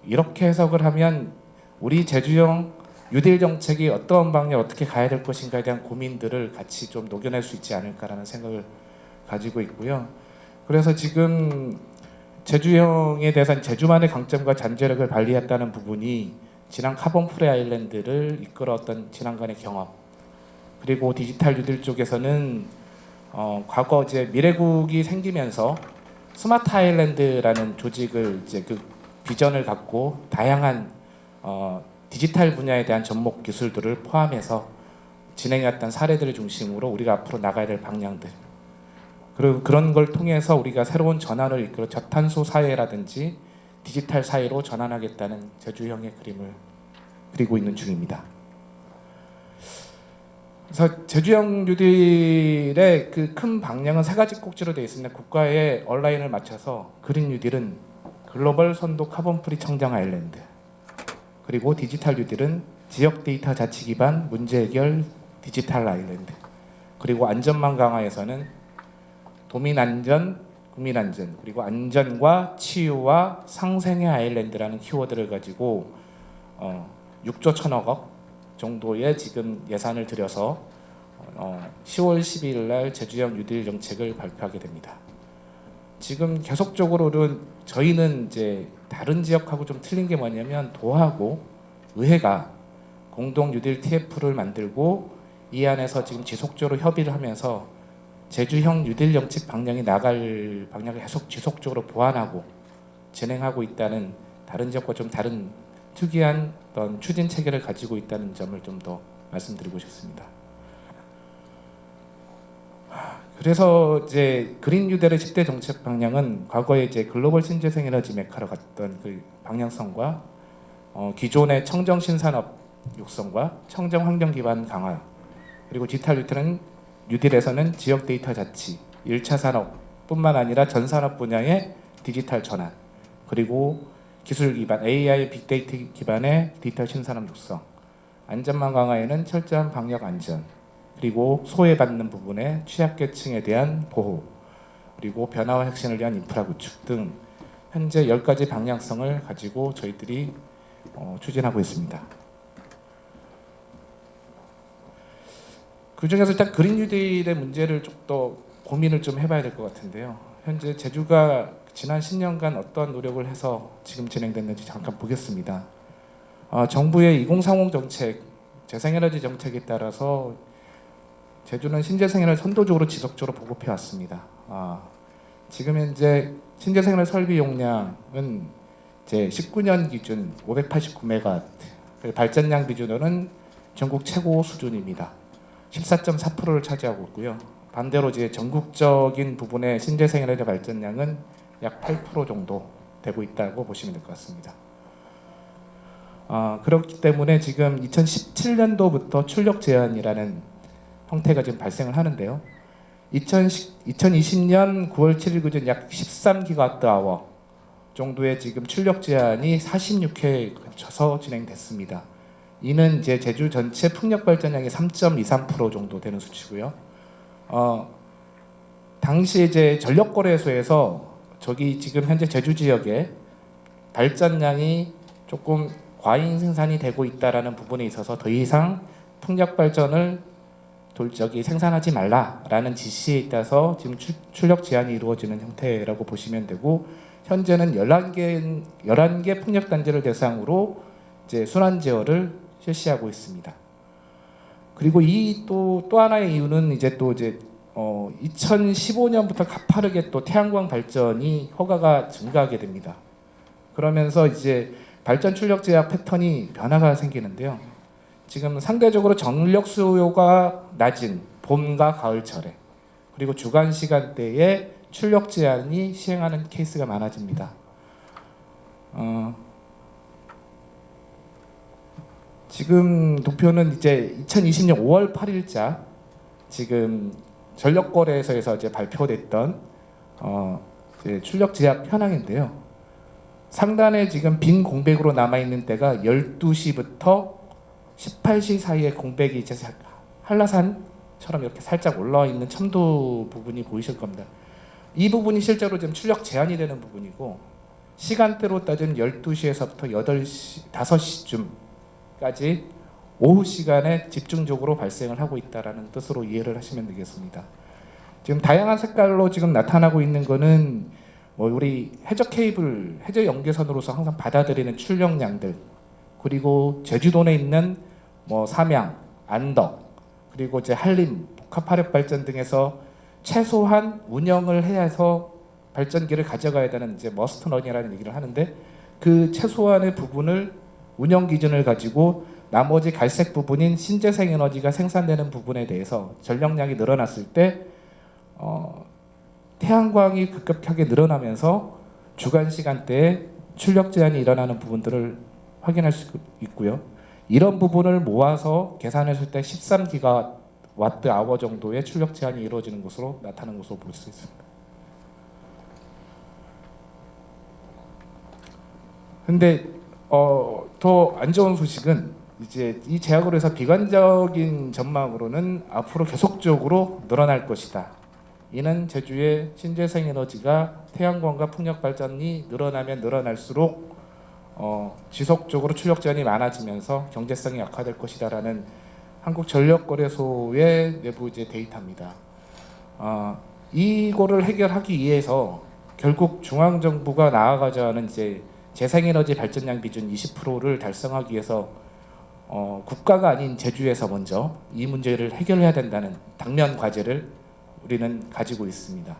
이렇게 해석을 하면 우리 제주형 뉴딜 정책이 어떤 방향 어떻게 가야 될 것인가에 대한 고민들을 같이 좀 녹여낼 수 있지 않을까라는 생각을 가지고 있고요. 그래서 지금 제주형에 대해서는 제주만의 강점과 잠재력을 발휘했다는 부분이 지난 카본 프리 아일랜드를 이끌어왔던 지난간의 경험, 그리고 디지털 뉴딜 쪽에서는 과거 이제 미래국이 생기면서 스마트 아일랜드라는 조직을 이제 그 비전을 갖고 다양한 디지털 분야에 대한 접목 기술들을 포함해서 진행했던 사례들을 중심으로 우리가 앞으로 나가야 될 방향들, 그리고 그런 걸 통해서 우리가 새로운 전환을 이끌어 저탄소 사회라든지 디지털 사회로 전환하겠다는 제주형의 그림을 그리고 있는 중입니다. 그래서 제주형 뉴딜의 그 큰 방향은 세 가지 꼭지로 되어 있습니다. 국가의 온라인을 맞춰서 그린 뉴딜은 글로벌 선도 카본 프리 청정 아일랜드, 그리고 디지털 뉴딜은 지역 데이터 자치 기반 문제 해결 디지털 아일랜드, 그리고 안전망 강화에서는 도민 안전, 국민 안전, 그리고 안전과 치유와 상생의 아일랜드라는 키워드를 가지고 6조 1,000억 정도의 지금 예산을 들여서 10월 12일 날 제주형 뉴딜 정책을 발표하게 됩니다. 지금 계속적으로는 저희는 이제 다른 지역하고 좀 틀린 게 뭐냐면 도하고 의회가 공동 뉴딜 TF를 만들고 이 안에서 지금 지속적으로 협의를 하면서 제주형 뉴딜 정책 방향이 나갈 방향을 계속 지속적으로 보완하고 진행하고 있다는 다른 지역과 좀 다른 특이한 어떤 추진 체계를 가지고 있다는 점을 좀 더 말씀드리고 싶습니다. 그래서 이제 그린 뉴딜의 10대 정책 방향은 과거에 이제 글로벌 신재생 에너지 메카로 갔던 그 방향성과 기존의 청정 신산업 육성과 청정 환경 기반 강화, 그리고 디지털 뉴딜에서는 지역 데이터 자치, 1차 산업뿐만 아니라 전 산업 분야의 디지털 전환, 그리고 기술 기반 AI 빅데이터 기반의 디지털 신산업 육성, 안전망 강화에는 철저한 방역 안전, 그리고 소외받는 부분의 취약계층에 대한 보호, 그리고 변화와 혁신을 위한 인프라 구축 등 현재 10가지 방향성을 가지고 저희들이 추진하고 있습니다. 그 중에서 일단 그린 뉴딜의 문제를 좀 더 고민을 좀 해봐야 될 것 같은데요. 현재 제주가 지난 10년간 어떤 노력을 해서 지금 진행됐는지 잠깐 보겠습니다. 정부의 2030 정책, 재생에너지 정책에 따라서 제주는 신재생에너지 선도적으로 지속적으로 보급해 왔습니다. 지금 현재 신재생에너지 설비 용량은 이제 19년 기준 589메가와트, 발전량 기준으로는 전국 최고 수준입니다. 14.4%를 차지하고 있고요. 반대로 이제 전국적인 부분의 신재생에너지 발전량은 약 8% 정도 되고 있다고 보시면 될 것 같습니다. 그렇기 때문에 지금 2017년도부터 출력 제한이라는 형태가 지금 발생을 하는데요. 2020년 9월 7일 기준 약 13기가와트 정도의 지금 출력 제한이 46회에 걸쳐서 진행됐습니다. 이는 이제 제주 전체 풍력 발전량의 3.23% 정도 되는 수치고요. 당시 이제 전력거래소에서 저기 지금 현재 제주 지역에 발전량이 조금 과잉 생산이 되고 있다라는 부분에 있어서 더 이상 풍력 발전을 생산하지 말라라는 지시에 따라서 지금 출력 제한이 이루어지는 형태라고 보시면 되고, 현재는 11개 풍력 단지를 대상으로 이제 순환 제어를 실시하고 있습니다. 그리고 이 또 하나의 이유는 이제 2015년부터 가파르게 또 태양광 발전이 허가가 증가하게 됩니다. 그러면서 이제 발전 출력 제약 패턴이 변화가 생기는데요. 지금 상대적으로 전력 수요가 낮은 봄과 가을철에, 그리고 주간 시간대에 출력 제한이 시행하는 케이스가 많아집니다. 지금 도표는 이제 2020년 5월 8일자 지금 전력거래소에서 이제 발표됐던 이제 출력 제약 현황인데요. 상단에 지금 빈 공백으로 남아 있는 때가 12시부터 18시 사이에 공백이 이제 한라산처럼 이렇게 살짝 올라와 있는 첨도 부분이 보이실 겁니다. 이 부분이 실제로 지금 출력 제한이 되는 부분이고, 시간대로 따지면 12시에서부터 5시쯤까지 오후 시간에 집중적으로 발생을 하고 있다라는 뜻으로 이해를 하시면 되겠습니다. 지금 다양한 색깔로 지금 나타나고 있는 거는 우리 해저 케이블, 해저 연계선으로서 항상 받아들이는 출력량들, 그리고 제주도에 있는 삼양, 안덕, 그리고 이제 한림, 복합화력 발전 등에서 최소한 운영을 해서 발전기를 가져가야 되는 이제 머스트런이라는 얘기를 하는데, 그 최소한의 부분을 운영 기준을 가지고 나머지 갈색 부분인 신재생 에너지가 생산되는 부분에 대해서 전력량이 늘어났을 때 태양광이 급격하게 늘어나면서 주간 시간대에 출력 제한이 일어나는 부분들을 확인할 수 있고요. 이런 부분을 모아서 계산했을 때 13기가와트 정도의 출력 제한이 이루어지는 것으로 나타나는 것으로 볼 수 있습니다. 근데 더 안 좋은 소식은 이제 이 제약으로 해서 비관적인 전망으로는 앞으로 계속적으로 늘어날 것이다. 이는 제주의 신재생 에너지가 태양광과 풍력 발전이 늘어나면 늘어날수록 지속적으로 출력 제한이 많아지면서 경제성이 약화될 것이다라는 한국전력거래소의 내부 이제 데이터입니다. 이거를 해결하기 위해서 결국 중앙 정부가 나아가자 하는 이제 재생에너지 발전량 비중 20%를 달성하기 위해서 국가가 아닌 제주에서 먼저 이 문제를 해결해야 된다는 당면 과제를 우리는 가지고 있습니다.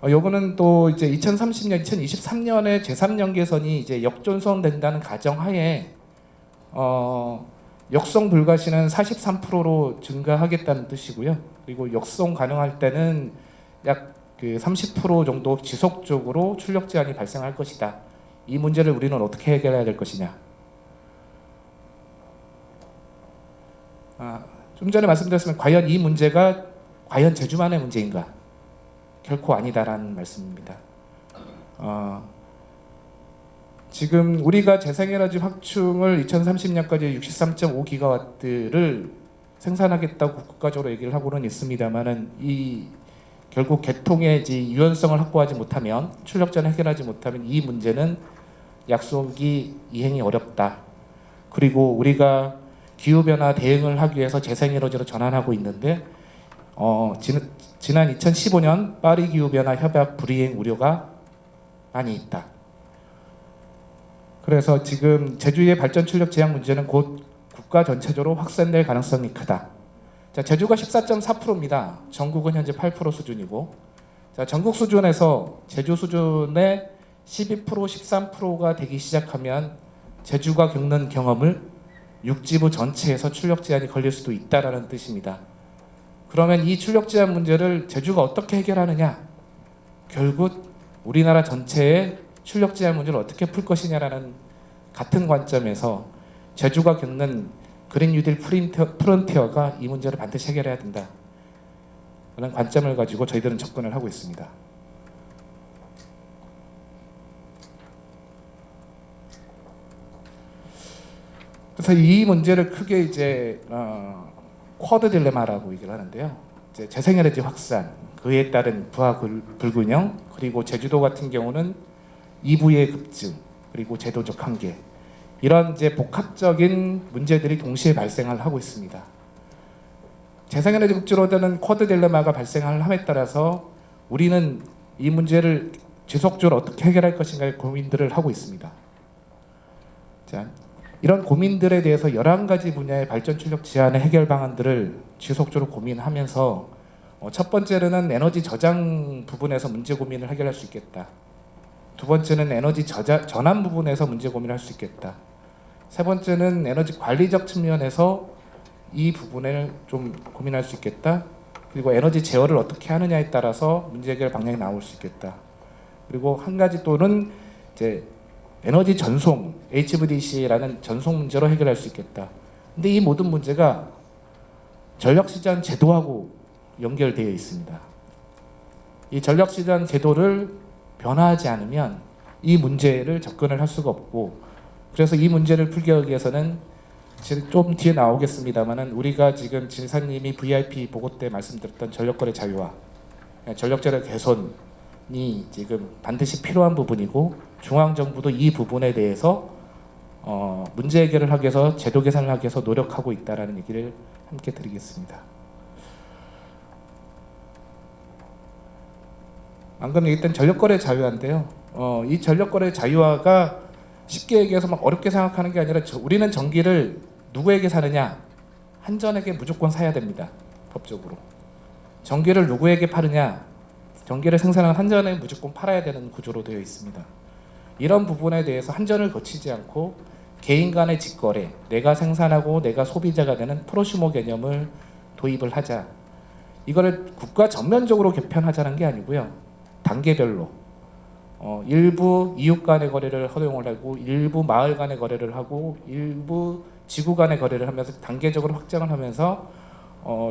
요거는 또 이제 2030년, 2023년에 제3년 개선이 이제 역존성된다는 가정하에 역성 불가시는 43%로 증가하겠다는 뜻이고요. 그리고 역성 가능할 때는 약 그 30% 정도 지속적으로 출력 제한이 발생할 것이다. 이 문제를 우리는 어떻게 해결해야 될 것이냐? 좀 전에 말씀드렸으면 과연 이 문제가 과연 제주만의 문제인가? 결코 아니다라는 말씀입니다. 지금 우리가 재생에너지 확충을 2030년까지 63.5기가와트를 생산하겠다고 국가적으로 얘기를 하고는 있습니다만은 이 결국 개통의 유연성을 확보하지 못하면 출력자는 해결하지 못하면 이 문제는 약속이 이행이 어렵다. 그리고 우리가 기후 변화 대응을 하기 위해서 재생에너지로 전환하고 있는데 지난 2015년 파리 기후 변화 협약 불이행 우려가 많이 있다. 그래서 지금 제주의 발전 출력 제한 문제는 곧 국가 전체적으로 확산될 가능성이 크다. 자, 제주가 14.4%입니다. 전국은 현재 8% 수준이고, 자, 전국 수준에서 제주 수준의 12%, 13%가 되기 시작하면 제주가 겪는 경험을 육지부 전체에서 출력 제한이 걸릴 수도 있다라는 뜻입니다. 그러면 이 출력 제한 문제를 제주가 어떻게 해결하느냐? 결국 우리나라 전체의 출력 제한 문제를 어떻게 풀 것이냐라는 같은 관점에서 제주가 겪는 그린 뉴딜 프론티어가 이 문제를 반드시 해결해야 된다. 라는 관점을 가지고 저희들은 접근을 하고 있습니다. 그래서 이 문제를 크게 이제 쿼드 딜레마라고 얘기를 하는데요. 이제 재생에너지 확산, 그에 따른 부하 불균형, 그리고 제주도 같은 경우는 이부의 급증, 그리고 제도적 한계, 이런 이제 복합적인 문제들이 동시에 발생을 하고 있습니다. 재생에너지 국지로 되는 쿼드 딜레마가 발생을 함에 따라서 우리는 이 문제를 지속적으로 어떻게 해결할 것인가의 고민들을 하고 있습니다. 자, 이런 고민들에 대해서 11가지 분야의 발전 출력 제한의 해결 방안들을 지속적으로 고민하면서 첫 번째로는 에너지 저장 부분에서 문제 고민을 해결할 수 있겠다. 두 번째는 에너지 전환 부분에서 문제 고민을 할 수 있겠다. 세 번째는 에너지 관리적 측면에서 이 부분을 좀 고민할 수 있겠다. 그리고 에너지 제어를 어떻게 하느냐에 따라서 문제 해결 방향이 나올 수 있겠다. 그리고 한 가지 또는 이제 에너지 전송, HVDC라는 전송 문제로 해결할 수 있겠다. 근데 이 모든 문제가 전력시장 제도하고 연결되어 있습니다. 이 전력시장 제도를 변화하지 않으면 이 문제를 접근을 할 수가 없고, 그래서 이 문제를 풀기 위해서는 좀 뒤에 나오겠습니다만은 우리가 지금 진사님이 VIP 보고 때 말씀드렸던 전력거래 자유화, 전력제도 개선이 지금 반드시 필요한 부분이고, 중앙정부도 이 부분에 대해서 문제 해결을 하기 위해서 제도 개선을 하기 위해서 노력하고 있다라는 얘기를 함께 드리겠습니다. 방금 얘기했던 전력거래 자유화인데요. 이 전력거래 자유화가 쉽게 얘기해서 막 어렵게 생각하는 게 아니라 우리는 전기를 누구에게 사느냐? 한전에게 무조건 사야 됩니다. 법적으로. 전기를 누구에게 파느냐? 전기를 생산하는 한전에 무조건 팔아야 되는 구조로 되어 있습니다. 이런 부분에 대해서 한전을 거치지 않고 개인 간의 직거래, 내가 생산하고 내가 소비자가 되는 프로슈머 개념을 도입을 하자. 이거를 국가 전면적으로 개편하자는 게 아니고요. 단계별로 일부 이웃 간의 거래를 허용을 하고, 일부 마을 간의 거래를 하고, 일부 지구 간의 거래를 하면서 단계적으로 확장을 하면서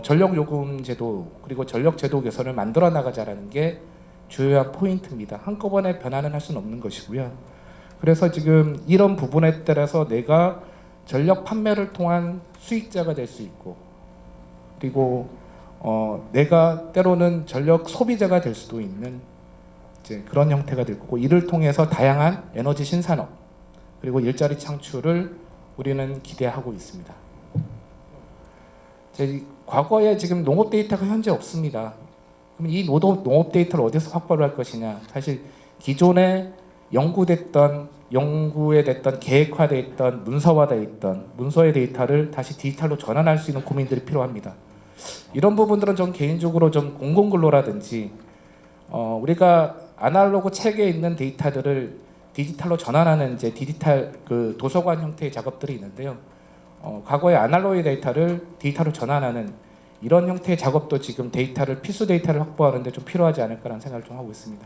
전력요금 제도, 그리고 전력제도 개선을 만들어 나가자라는 게 주요한 포인트입니다. 한꺼번에 변화는 할 수는 없는 것이고요. 그래서 지금 이런 부분에 따라서 내가 전력 판매를 통한 수익자가 될 수 있고, 그리고 내가 때로는 전력 소비자가 될 수도 있는 이제 그런 형태가 될 거고, 이를 통해서 다양한 에너지 신산업 그리고 일자리 창출을 우리는 기대하고 있습니다. 과거에 지금 농업 데이터가 현재 없습니다. 그럼 이 농업 데이터를 어디서 확보를 할 것이냐? 사실 기존에 연구에 됐던 계획화돼 있던 문서화돼 있던 문서의 데이터를 다시 디지털로 전환할 수 있는 고민들이 필요합니다. 이런 부분들은 좀 개인적으로 좀 공공근로라든지 우리가 아날로그 책에 있는 데이터들을 디지털로 전환하는 이제 디지털 그 도서관 형태의 작업들이 있는데요. 과거의 아날로그 데이터를 디지털로 전환하는 이런 형태의 작업도 지금 필수 데이터를 확보하는데 좀 필요하지 않을까라는 생각을 좀 하고 있습니다.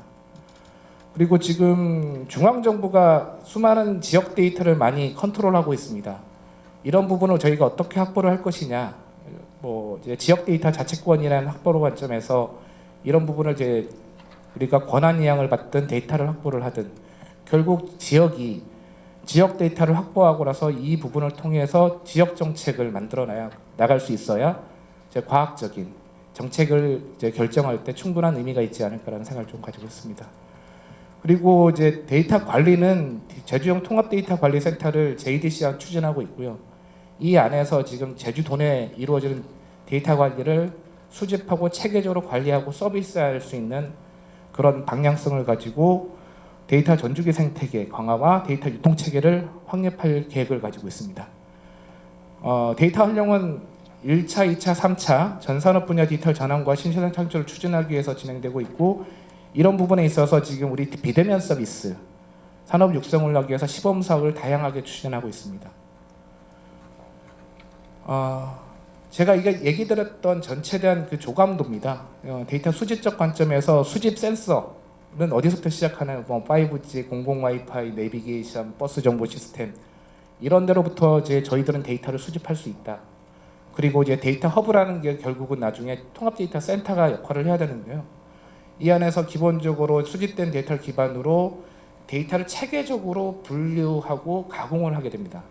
그리고 지금 중앙정부가 수많은 지역 데이터를 많이 컨트롤하고 있습니다. 이런 부분을 저희가 어떻게 확보를 할 것이냐, 뭐 이제 지역 데이터 자치권이라는 확보로 관점에서 이런 부분을 이제 우리가 권한 이양을 받든 데이터를 확보를 하든 결국 지역 데이터를 확보하고 나서 이 부분을 통해서 지역 정책을 만들어 나갈 수 있어야 이제 과학적인 정책을 이제 결정할 때 충분한 의미가 있지 않을까라는 생각을 좀 가지고 있습니다. 그리고 이제 데이터 관리는 제주형 통합 데이터 관리 센터를 JDC가 추진하고 있고요. 이 안에서 지금 제주도 내에 이루어지는 데이터 관리를 수집하고 체계적으로 관리하고 서비스할 수 있는 그런 방향성을 가지고 데이터 전주기 생태계 강화와 데이터 유통 체계를 확립할 계획을 가지고 있습니다. 데이터 활용은 1차, 2차, 3차 전산업 분야 디지털 전환과 신시장 창출을 추진하기 위해서 진행되고 있고 이런 부분에 있어서 지금 우리 비대면 서비스 산업 육성을 하기 위해서 시범 사업을 다양하게 추진하고 있습니다. 제가 이게 얘기 드렸던 전체에 대한 그 조감도입니다. 데이터 수집적 관점에서 수집 센서는 어디서부터 시작하나요? 뭐 5G, 공공 와이파이, 내비게이션, 버스 정보 시스템 이런 데로부터 이제 저희들은 데이터를 수집할 수 있다. 그리고 이제 데이터 허브라는 게 결국은 나중에 통합 데이터 센터가 역할을 해야 되는데요. 이 안에서 기본적으로 수집된 데이터를 기반으로 데이터를 체계적으로 분류하고 가공을 하게 됩니다.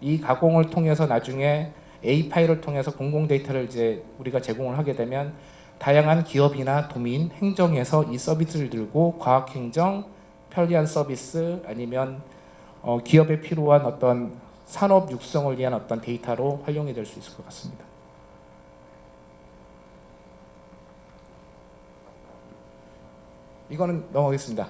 이 가공을 통해서 나중에 A 파일을 통해서 공공 데이터를 이제 우리가 제공을 하게 되면 다양한 기업이나 도민, 행정에서 이 서비스를 들고 과학행정, 편리한 서비스 아니면 기업에 필요한 어떤 산업 육성을 위한 어떤 데이터로 활용이 될 수 있을 것 같습니다. 이거는 넘어가겠습니다.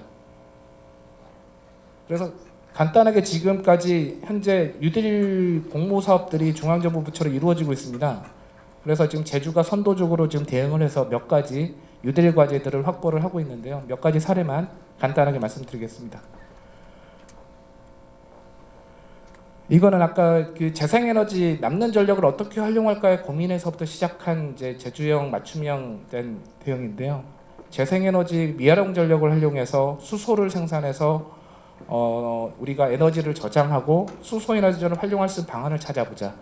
그래서 간단하게 지금까지 현재 뉴딜 공모 사업들이 중앙정부 부처로 이루어지고 있습니다. 그래서 지금 제주가 선도적으로 지금 대응을 해서 몇 가지 뉴딜 과제들을 확보를 하고 있는데요. 몇 가지 사례만 간단하게 말씀드리겠습니다. 이거는 아까 그 재생에너지 남는 전력을 어떻게 활용할까의 고민에서부터 시작한 이제 제주형 맞춤형 된 대응인데요. 재생에너지 미활용 전력을 활용해서 수소를 생산해서 우리가 에너지를 저장하고 수소 에너지를 활용할 수 있는 방안을 찾아보자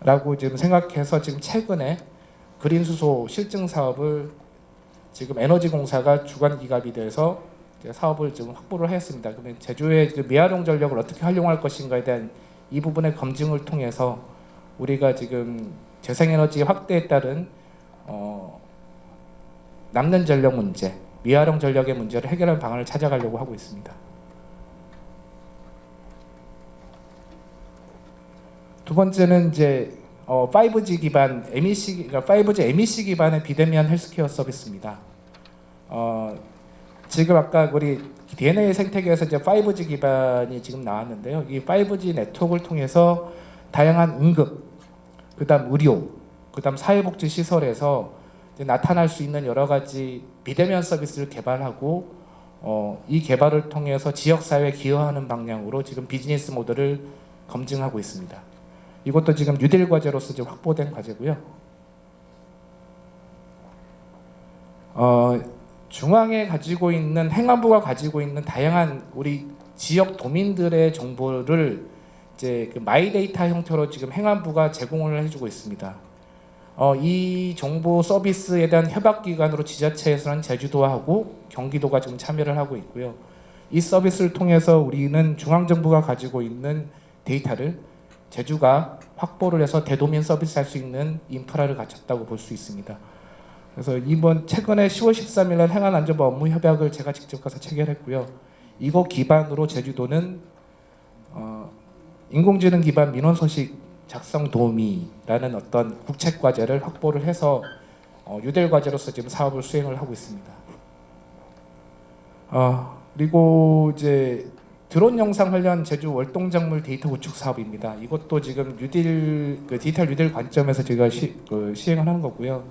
라고 지금 생각해서 지금 최근에 그린 수소 실증 사업을 지금 에너지공사가 주관 기관이 돼서 사업을 지금 확보를 했습니다. 그러면 제주의 미활용 전력을 어떻게 활용할 것인가에 대한 이 부분의 검증을 통해서 우리가 지금 재생에너지 확대에 따른 남는 전력 문제, 미활용 전력의 문제를 해결하는 방안을 찾아가려고 하고 있습니다. 두 번째는 이제 5G 기반 그러니까 5G MEC 기반의 비대면 헬스케어 서비스입니다. 지금 아까 우리 DNA 생태계에서 이제 5G 기반이 지금 나왔는데요. 이 5G 네트워크를 통해서 다양한 응급, 그다음 의료, 그다음 사회복지 시설에서 이제 나타날 수 있는 여러 가지 비대면 서비스를 개발하고 이 개발을 통해서 지역 사회에 기여하는 방향으로 지금 비즈니스 모델을 검증하고 있습니다. 이것도 지금 뉴딜 과제로서 지금 확보된 과제고요. 중앙에 가지고 있는 행안부가 가지고 있는 다양한 우리 지역 도민들의 정보를 이제 그 마이데이터 형태로 지금 행안부가 제공을 해주고 있습니다. 이 정보 서비스에 대한 협약 기관으로 지자체에서는 제주도하고 경기도가 지금 참여를 하고 있고요. 이 서비스를 통해서 우리는 중앙정부가 가지고 있는 데이터를 제주가 확보를 해서 대도민 서비스할 수 있는 인프라를 갖췄다고 볼 수 있습니다. 그래서 이번 최근에 10월 13일 날 행안안전부 업무 협약을 제가 직접 가서 체결했고요. 이거 기반으로 제주도는 인공지능 기반 민원 소식 작성 도우미라는 어떤 국책 과제를 확보를 해서 뉴딜 과제로서 지금 사업을 수행을 하고 있습니다. 그리고 이제 드론 영상 관련 제주 월동작물 데이터 구축 사업입니다. 이것도 지금 디지털 뉴딜 관점에서 제가 시행을 하는 거고요.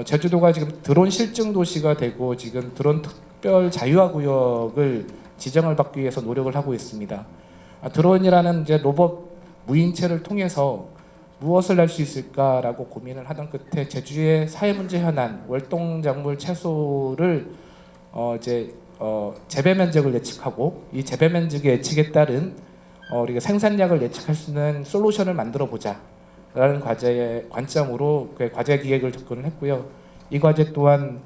제주도가 지금 드론 실증 도시가 되고 지금 드론 특별 자유화 구역을 지정을 받기 위해서 노력을 하고 있습니다. 드론이라는 이제 로봇 무인체를 통해서 무엇을 할 수 있을까라고 고민을 하던 끝에 제주의 사회 문제 현안 월동작물 채소를 재배 면적을 예측하고 이 재배 면적의 예측에 따른 우리가 생산량을 예측할 수 있는 솔루션을 만들어 보자라는 과제의 관점으로 그 과제 기획을 접근을 했고요. 이 과제 또한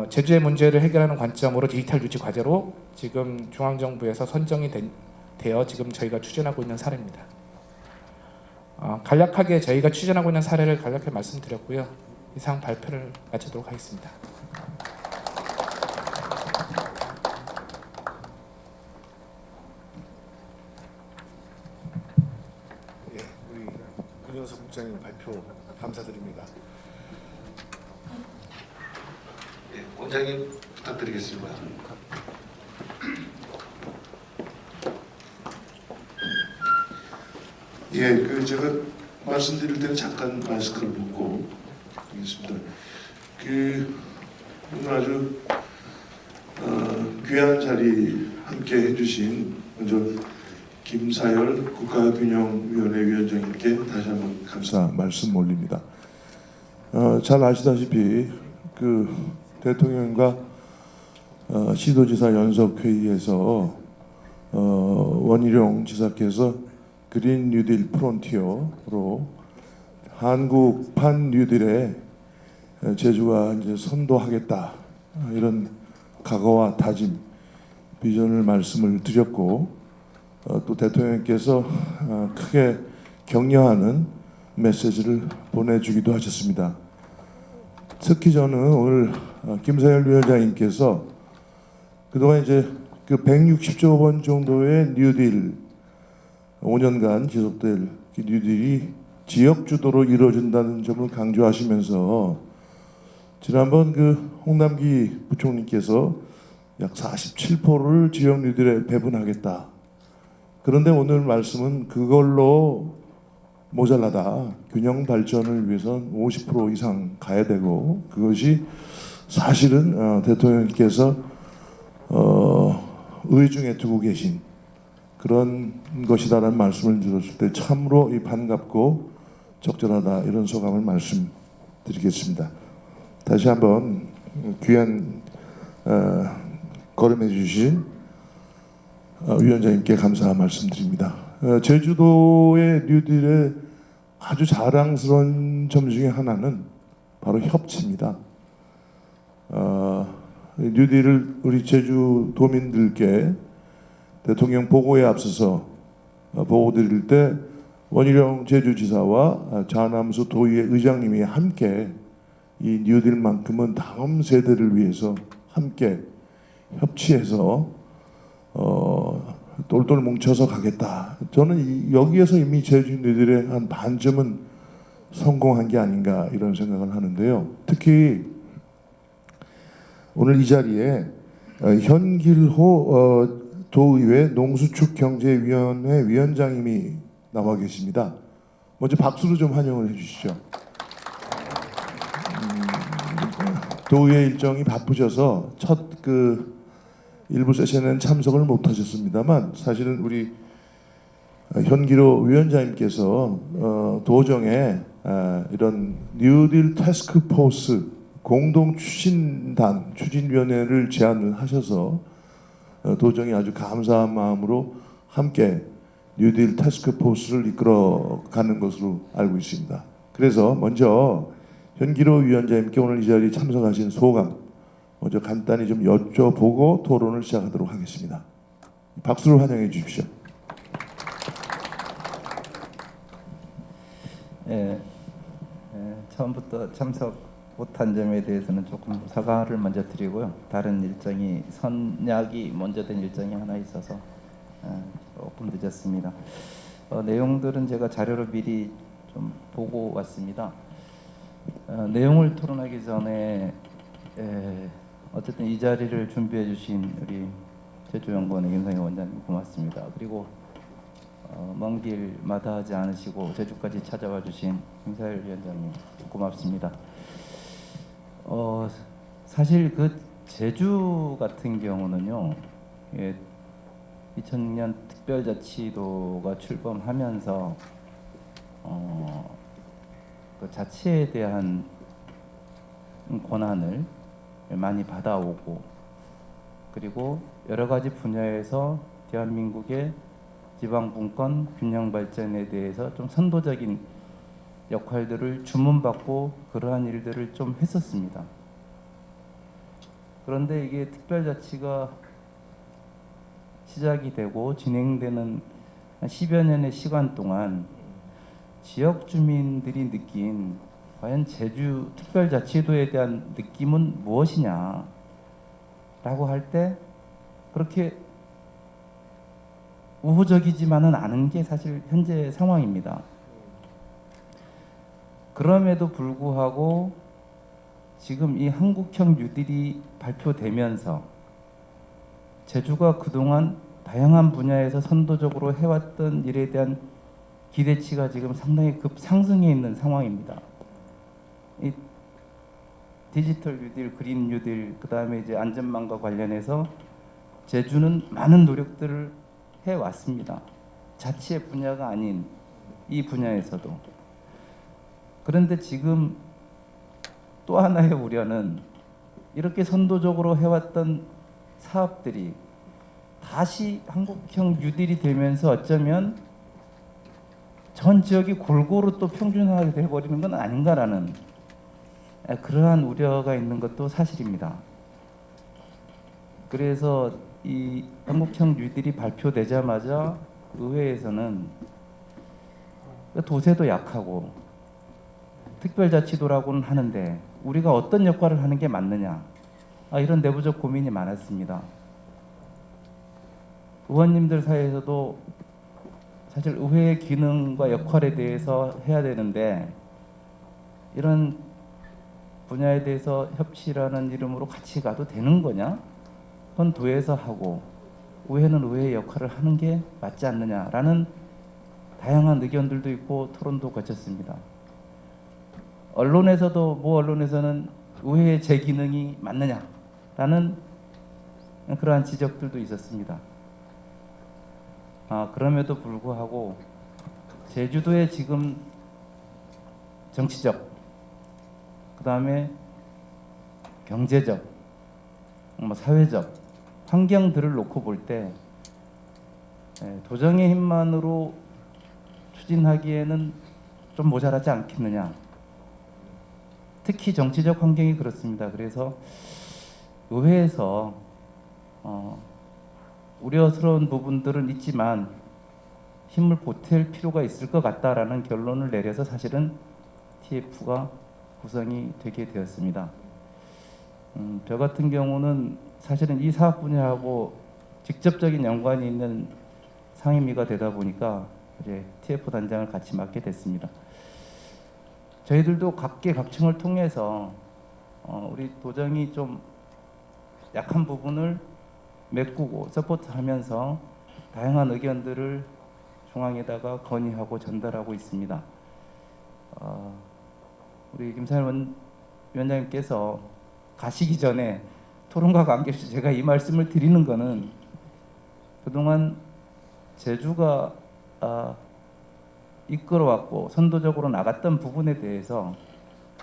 제주의 문제를 해결하는 관점으로 디지털 유지 과제로 지금 중앙정부에서 선정이 되어 지금 저희가 추진하고 있는 사례입니다. 간략하게 저희가 추진하고 있는 사례를 간략하게 말씀드렸고요. 이상 발표를 마치도록 하겠습니다. 예, 우리 권영석 국장님 발표 감사드립니다. 예, 원장님 부탁드리겠습니다. 예, 제가 말씀드릴 때는 잠깐 마스크를 벗고 하겠습니다. 오늘 아주 귀한 자리 함께 해주신 먼저 김사열 국가균형위원회 위원장님께 다시 한번 감사 말씀 올립니다. 잘 아시다시피 대통령과 시도지사 연석회의에서 원희룡 지사께서 그린 뉴딜 프론티어로 한국판 뉴딜에 제주가 이제 선도하겠다 이런 각오와 다짐, 비전을 말씀을 드렸고 또 대통령께서 크게 격려하는 메시지를 보내주기도 하셨습니다. 특히 저는 오늘 김사열 위원장님께서 그동안 이제 160조 원 정도의 뉴딜 5년간 지속될 뉴딜이 지역 주도로 이루어진다는 점을 강조하시면서 지난번 홍남기 부총리께서 약 47%를 지역 뉴딜에 배분하겠다. 그런데 오늘 말씀은 그걸로 모자라다. 균형 발전을 위해선 50% 이상 가야 되고 그것이 사실은 대통령께서 의중에 두고 계신 그런 것이다라는 말씀을 들었을 때 참으로 반갑고 적절하다 이런 소감을 말씀드리겠습니다. 다시 한번 귀한 걸음해 주신 위원장님께 감사 말씀드립니다. 제주도의 뉴딜의 아주 자랑스러운 점 중에 하나는 바로 협치입니다. 뉴딜을 우리 제주도민들께 대통령 보고에 앞서서 보고 드릴 때 원희룡 제주지사와 자남수 도의회 의장님이 함께 이 뉴딜만큼은 다음 세대를 위해서 함께 협치해서 똘똘 뭉쳐서 가겠다. 저는 여기에서 이미 제주 뉴딜의 한 반쯤은 성공한 게 아닌가 이런 생각을 하는데요. 특히 오늘 이 자리에 현길호 도의회 농수축경제위원회 위원장님이 나와 계십니다. 먼저 박수로 좀 환영을 해주시죠. 도의회 일정이 바쁘셔서 첫 일부 세션에는 참석을 못하셨습니다만 사실은 우리 현기로 위원장님께서 도정에 이런 뉴딜 태스크포스 공동 추진위원회를 제안을 하셔서 도정이 아주 감사한 마음으로 함께 뉴딜 태스크포스를 이끌어가는 것으로 알고 있습니다. 그래서 먼저 현기로 위원장님께 오늘 이 자리에 참석하신 소감 먼저 간단히 좀 여쭤보고 토론을 시작하도록 하겠습니다. 박수로 환영해 주십시오. 처음부터 참석 못한 점에 대해서는 조금 사과를 먼저 드리고요. 다른 일정이 선약이 먼저 된 일정이 하나 있어서 조금 늦었습니다. 내용들은 제가 자료를 미리 좀 보고 왔습니다. 내용을 토론하기 전에 어쨌든 이 자리를 준비해 주신 우리 제주연구원의 김상희 원장님 고맙습니다. 그리고 먼 길 마다하지 않으시고 제주까지 찾아와 주신 김사일 위원장님 고맙습니다. 사실 그 제주 같은 경우는요, 2006년 특별자치도가 출범하면서 그 자치에 대한 권한을 많이 받아오고, 그리고 여러 가지 분야에서 대한민국의 지방 분권 균형 발전에 대해서 좀 선도적인 역할들을 주문받고 그러한 일들을 좀 했었습니다. 그런데 이게 특별자치가 시작이 되고 진행되는 한 10여 년의 시간 동안 지역 주민들이 느낀 과연 제주 특별자치도에 대한 느낌은 무엇이냐 라고 할 때 그렇게 우호적이지만은 않은 게 사실 현재 상황입니다. 그럼에도 불구하고 지금 이 한국형 뉴딜이 발표되면서 제주가 그동안 다양한 분야에서 선도적으로 해왔던 일에 대한 기대치가 지금 상당히 급상승해 있는 상황입니다. 이 디지털 뉴딜, 그린 뉴딜, 그 다음에 이제 안전망과 관련해서 제주는 많은 노력들을 해왔습니다. 자치의 분야가 아닌 이 분야에서도. 그런데 지금 또 하나의 우려는 이렇게 선도적으로 해왔던 사업들이 다시 한국형 뉴딜이 되면서 어쩌면 전 지역이 골고루 또 평준화하게 돼버리는 건 아닌가라는 그러한 우려가 있는 것도 사실입니다. 그래서 이 한국형 뉴딜이 발표되자마자 의회에서는 도세도 약하고 특별자치도라고는 하는데 우리가 어떤 역할을 하는 게 맞느냐, 이런 내부적 고민이 많았습니다. 의원님들 사이에서도 사실 의회의 기능과 역할에 대해서 해야 되는데 이런 분야에 대해서 협치라는 이름으로 같이 가도 되는 거냐? 그건 도에서 하고 의회는 의회의 역할을 하는 게 맞지 않느냐라는 다양한 의견들도 있고 토론도 거쳤습니다. 언론에서도 언론에서는 의회의 제 기능이 맞느냐라는 그러한 지적들도 있었습니다. 그럼에도 불구하고 제주도의 지금 정치적, 그 다음에 경제적, 사회적 환경들을 놓고 볼 때 도정의 힘만으로 추진하기에는 좀 모자라지 않겠느냐. 특히 정치적 환경이 그렇습니다. 그래서 의회에서 우려스러운 부분들은 있지만 힘을 보탤 필요가 있을 것 같다라는 결론을 내려서 사실은 TF가 구성이 되게 되었습니다. 저 같은 경우는 사실은 이 사업 분야하고 직접적인 연관이 있는 상임위가 되다 보니까 이제 TF 단장을 같이 맡게 됐습니다. 저희들도 각계각층을 통해서 우리 도정이 좀 약한 부분을 메꾸고 서포트하면서 다양한 의견들을 중앙에다가 건의하고 전달하고 있습니다. 우리 김상일 위원장님께서 가시기 전에 토론과 관계없이 제가 이 말씀을 드리는 것은 그동안 제주가 이끌어왔고 선도적으로 나갔던 부분에 대해서,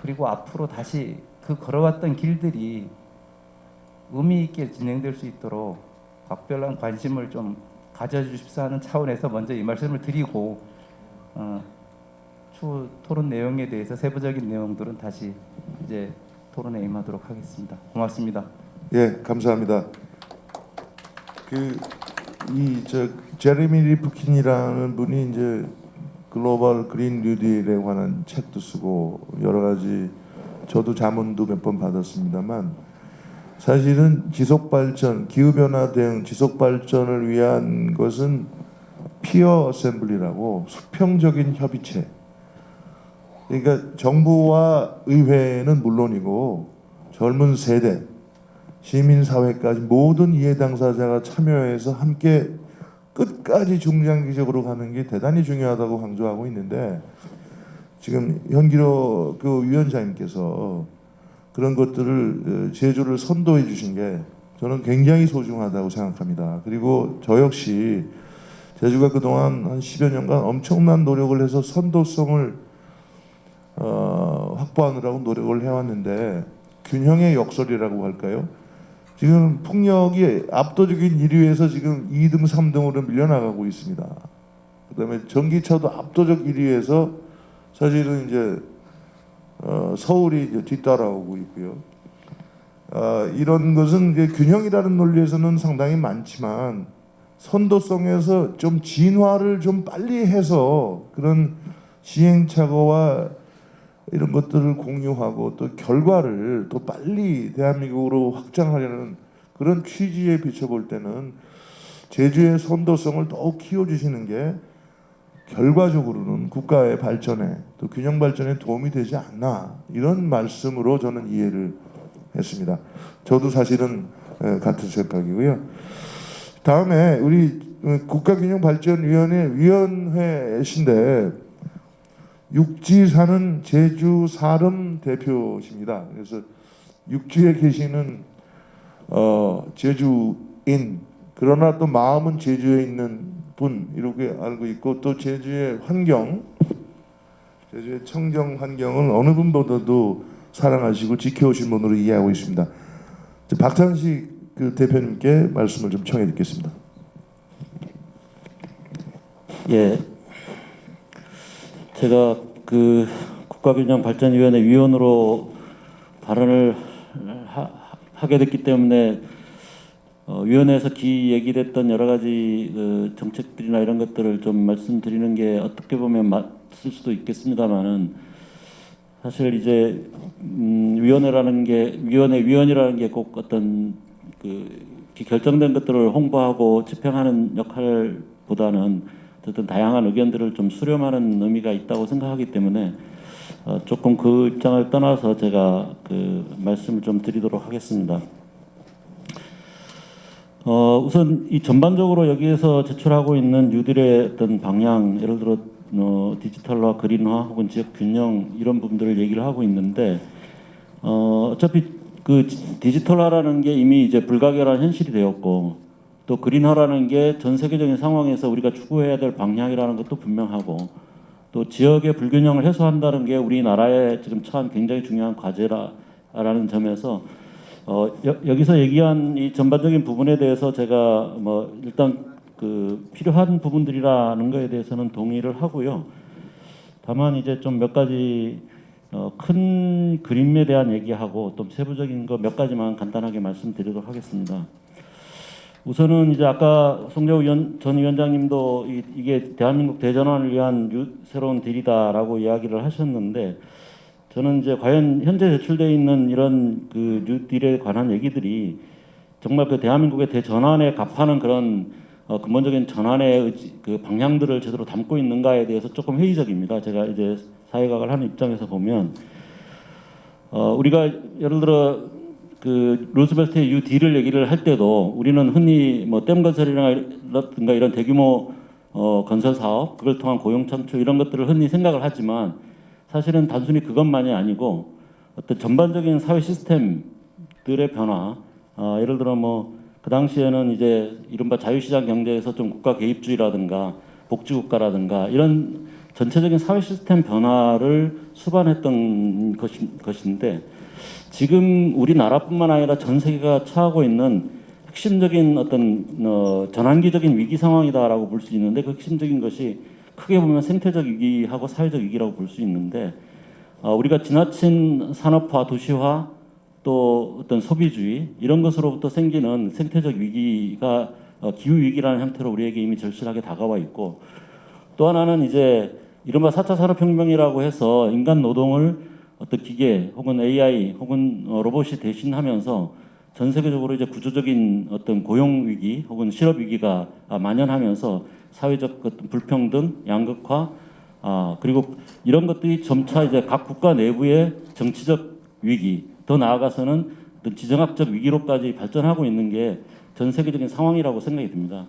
그리고 앞으로 다시 그 걸어왔던 길들이 의미 있게 진행될 수 있도록 각별한 관심을 좀 가져주십사 하는 차원에서 먼저 이 말씀을 드리고 추후 토론 내용에 대해서 세부적인 내용들은 다시 이제 토론에 임하도록 하겠습니다. 고맙습니다. 예, 감사합니다. 제레미 리프킨이라는 분이 이제 글로벌 그린 뉴딜에 관한 책도 쓰고 여러 가지 저도 자문도 몇 번 받았습니다만, 사실은 지속 발전, 기후 변화 대응, 지속 발전을 위한 것은 피어 어셈블리라고 수평적인 협의체. 그러니까 정부와 의회는 물론이고 젊은 세대, 시민사회까지 모든 이해 당사자가 참여해서 함께 끝까지 중장기적으로 가는 게 대단히 중요하다고 강조하고 있는데 지금 현기로 그 위원장님께서 그런 것들을 제주를 선도해 주신 게 저는 굉장히 소중하다고 생각합니다. 그리고 저 역시 제주가 그동안 한 10여 년간 엄청난 노력을 해서 선도성을 확보하느라고 노력을 해왔는데 균형의 역설이라고 할까요? 지금 풍력이 압도적인 1위에서 지금 2등, 3등으로 밀려나가고 있습니다. 그다음에 전기차도 압도적 1위에서 사실은 이제 서울이 이제 뒤따라오고 있고요. 이런 것은 이제 균형이라는 논리에서는 상당히 많지만 선도성에서 좀 진화를 좀 빨리 해서 그런 시행착오와 이런 것들을 공유하고 또 결과를 더 빨리 대한민국으로 확장하려는 그런 취지에 비춰볼 때는 제주의 선도성을 더욱 키워주시는 게 결과적으로는 국가의 발전에 또 균형 발전에 도움이 되지 않나 이런 말씀으로 저는 이해를 했습니다. 저도 사실은 같은 생각이고요. 다음에 우리 국가균형발전위원회 위원회이신데 육지 사는 제주 사름 대표십니다. 그래서 육지에 계시는 제주인 그러나 또 마음은 제주에 있는 분 이렇게 알고 있고 또 제주의 환경, 제주의 청정 환경을 어느 분보다도 사랑하시고 지켜오신 분으로 이해하고 있습니다. 박찬식 그 대표님께 말씀을 좀 청해 듣겠습니다. 예, 제가 그 국가균형발전위원회 위원으로 발언을 하게 됐기 때문에 위원회에서 얘기됐던 여러 가지 그 정책들이나 이런 것들을 좀 말씀드리는 게 어떻게 보면 맞을 수도 있겠습니다만은 사실 이제 위원회라는 게 위원이라는 게 꼭 어떤 그 결정된 것들을 홍보하고 집행하는 역할보다는 어떤 다양한 의견들을 좀 수렴하는 의미가 있다고 생각하기 때문에 조금 그 입장을 떠나서 제가 그 말씀을 좀 드리도록 하겠습니다. 우선 이 전반적으로 여기에서 제출하고 있는 뉴딜의 어떤 방향, 예를 들어 디지털화, 그린화 혹은 지역 균형 이런 부분들을 얘기를 하고 있는데 어차피 그 디지털화라는 게 이미 이제 불가결한 현실이 되었고 또 그린화라는 게 전 세계적인 상황에서 우리가 추구해야 될 방향이라는 것도 분명하고 또 지역의 불균형을 해소한다는 게 우리나라에 지금 처한 굉장히 중요한 과제라는 점에서 여기서 얘기한 이 전반적인 부분에 대해서 제가 뭐 일단 그 필요한 부분들이라는 거에 대해서는 동의를 하고요. 다만 이제 좀 몇 가지 큰 그림에 대한 얘기하고 또 세부적인 거 몇 가지만 간단하게 말씀드리도록 하겠습니다. 우선은 이제 아까 송재호 전 위원장님도 이게 대한민국 대전환을 위한 새로운 딜이다라고 이야기를 하셨는데 저는 이제 과연 현재 제출되어 있는 이런 그 뉴딜에 관한 얘기들이 정말 그 대한민국의 대전환에 갑하는 그런 근본적인 전환의 그 방향들을 제대로 담고 있는가에 대해서 조금 회의적입니다. 제가 이제 사회과학을 하는 입장에서 보면 우리가 예를 들어 그 루스벨트의 뉴딜을 얘기를 할 때도 우리는 흔히 뭐 댐 건설이라든가 이런 대규모 건설 사업, 그걸 통한 고용 창출 이런 것들을 흔히 생각을 하지만 사실은 단순히 그것만이 아니고 어떤 전반적인 사회 시스템들의 변화, 예를 들어 뭐 그 당시에는 이제 이른바 자유시장 경제에서 좀 국가 개입주의라든가 복지국가라든가 이런 전체적인 사회 시스템 변화를 수반했던 것인데 지금 우리나라뿐만 아니라 전 세계가 처하고 있는 핵심적인 어떤 전환기적인 위기 상황이다라고 볼 수 있는데 그 핵심적인 것이 크게 보면 생태적 위기하고 사회적 위기라고 볼 수 있는데 우리가 지나친 산업화, 도시화 또 어떤 소비주의 이런 것으로부터 생기는 생태적 위기가 기후 위기라는 형태로 우리에게 이미 절실하게 다가와 있고 또 하나는 이제 이른바 4차 산업혁명이라고 해서 인간 노동을 어떤 기계 혹은 AI 혹은 로봇이 대신하면서 전 세계적으로 이제 구조적인 어떤 고용 위기 혹은 실업 위기가 만연하면서 사회적 어떤 불평등, 양극화 그리고 이런 것들이 점차 이제 각 국가 내부의 정치적 위기, 더 나아가서는 어떤 지정학적 위기로까지 발전하고 있는 게 전 세계적인 상황이라고 생각이 듭니다.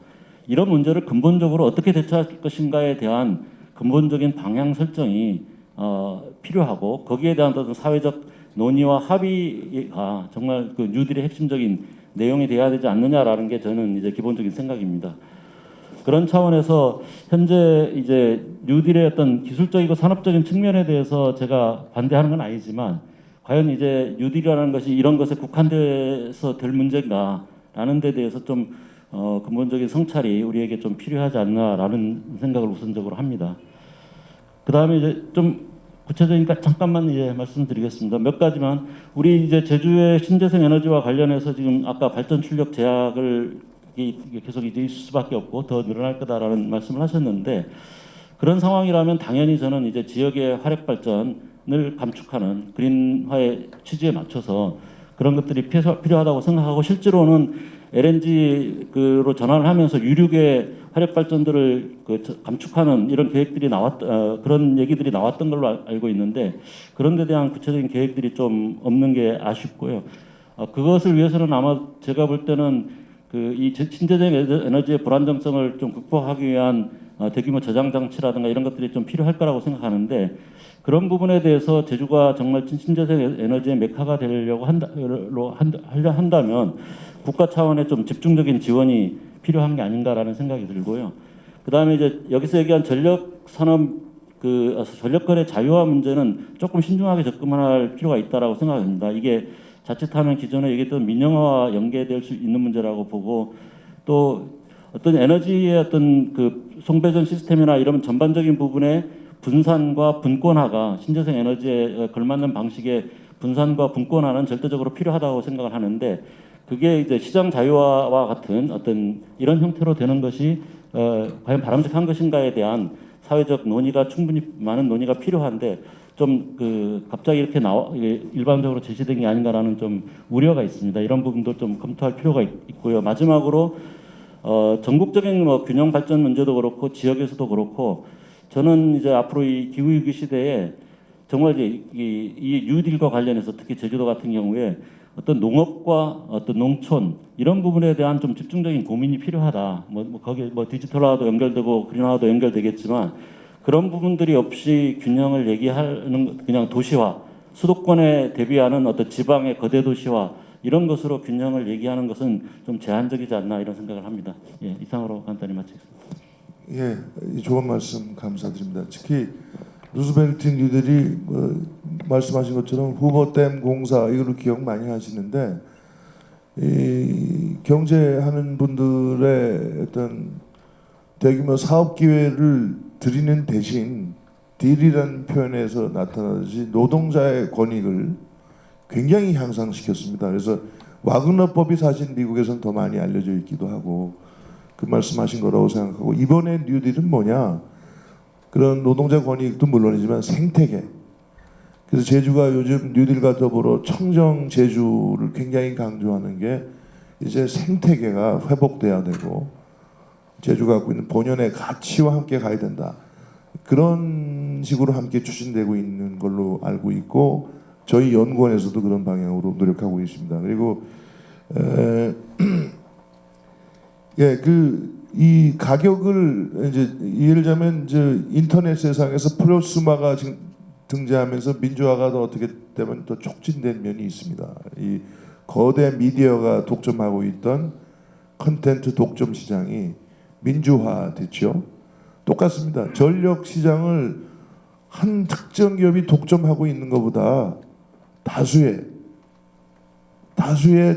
이런 문제를 근본적으로 어떻게 대처할 것인가에 대한 근본적인 방향 설정이 필요하고, 거기에 대한 어떤 사회적 논의와 합의가 정말 그 뉴딜의 핵심적인 내용이 돼야 되지 않느냐라는 게 저는 이제 기본적인 생각입니다. 그런 차원에서 현재 이제 뉴딜의 어떤 기술적이고 산업적인 측면에 대해서 제가 반대하는 건 아니지만, 과연 이제 뉴딜이라는 것이 이런 것에 국한돼서 될 문제인가라는 데 대해서 좀 근본적인 성찰이 우리에게 좀 필요하지 않나라는 생각을 우선적으로 합니다. 그 다음에 이제 좀 구체적이니까 잠깐만 이제 말씀드리겠습니다. 몇 가지만, 우리 이제 제주의 신재생 에너지와 관련해서 지금 아까 발전 출력 제약을 이게 계속 이제 있을 수밖에 없고 더 늘어날 거다라는 말씀을 하셨는데, 그런 상황이라면 당연히 저는 이제 지역의 화력 발전을 감축하는 그린화의 취지에 맞춰서 그런 것들이 필요하다고 생각하고, 실제로는 LNG로 전환을 하면서 유류의 화력 발전들을 감축하는 이런 계획들이 그런 얘기들이 나왔던 걸로 알고 있는데, 그런 데 대한 구체적인 계획들이 좀 없는 게 아쉽고요. 그것을 위해서는 아마 제가 볼 때는 이 신재생 에너지의 불안정성을 좀 극복하기 위한 대규모 저장 장치라든가 이런 것들이 좀 필요할 거라고 생각하는데, 그런 부분에 대해서 제주가 정말 신재생 에너지의 메카가 되려고 한다면 국가 차원의 좀 집중적인 지원이 필요한 게 아닌가라는 생각이 들고요. 그다음에 이제 여기서 얘기한 전력 산업 전력 거래 자유화 문제는 조금 신중하게 접근할 필요가 있다라고 생각합니다. 이게 자칫하면 기존에 얘기했던 민영화와 연계될 수 있는 문제라고 보고, 또 어떤 에너지의 어떤 송배전 시스템이나 이런 전반적인 부분에 분산과 분권화가 신재생 에너지에 걸맞는 방식의 분산과 분권화는 절대적으로 필요하다고 생각을 하는데, 그게 이제 시장 자유화와 같은 어떤 이런 형태로 되는 것이 과연 바람직한 것인가에 대한 사회적 논의가 충분히 많은 논의가 필요한데, 좀 갑자기 이렇게 일반적으로 제시된 게 아닌가라는 좀 우려가 있습니다. 이런 부분도 좀 검토할 필요가 있고요. 마지막으로 전국적인 균형 발전 문제도 그렇고 지역에서도 그렇고, 저는 이제 앞으로 이 기후 위기 시대에 정말 이제 이 뉴딜과 관련해서 특히 제주도 같은 경우에 어떤 농업과 어떤 농촌 이런 부분에 대한 좀 집중적인 고민이 필요하다. 거기에 디지털화도 연결되고 그린화도 연결되겠지만, 그런 부분들이 없이 균형을 얘기하는 그냥 도시화, 수도권에 대비하는 어떤 지방의 거대 도시화 이런 것으로 균형을 얘기하는 것은 좀 제한적이지 않나 이런 생각을 합니다. 예, 이상으로 간단히 마치겠습니다. 예, 좋은 말씀 감사드립니다. 특히 루스벨트 뉴딜이 말씀하신 것처럼 후보댐 공사 이걸로 기억 많이 하시는데, 이 경제하는 분들의 어떤 대규모 사업 기회를 드리는 대신 딜이라는 표현에서 나타나듯이 노동자의 권익을 굉장히 향상시켰습니다. 그래서 와그너법이 사실 미국에서는 더 많이 알려져 있기도 하고, 그 말씀하신 거라고 생각하고, 이번에 뉴딜은 뭐냐, 그런 노동자 권익도 물론이지만 생태계. 그래서 제주가 요즘 뉴딜과 더불어 청정 제주를 굉장히 강조하는 게, 이제 생태계가 회복돼야 되고 제주가 갖고 있는 본연의 가치와 함께 가야 된다. 그런 식으로 함께 추진되고 있는 걸로 알고 있고, 저희 연구원에서도 그런 방향으로 노력하고 있습니다. 그리고 이 가격을 이제 예를 들자면 인터넷 세상에서 프로수마가 지금 등장하면서 민주화가 더 어떻게 되면 더 촉진된 면이 있습니다. 이 거대 미디어가 독점하고 있던 컨텐츠 독점 시장이 민주화됐죠. 똑같습니다. 전력 시장을 한 특정 기업이 독점하고 있는 것보다 다수의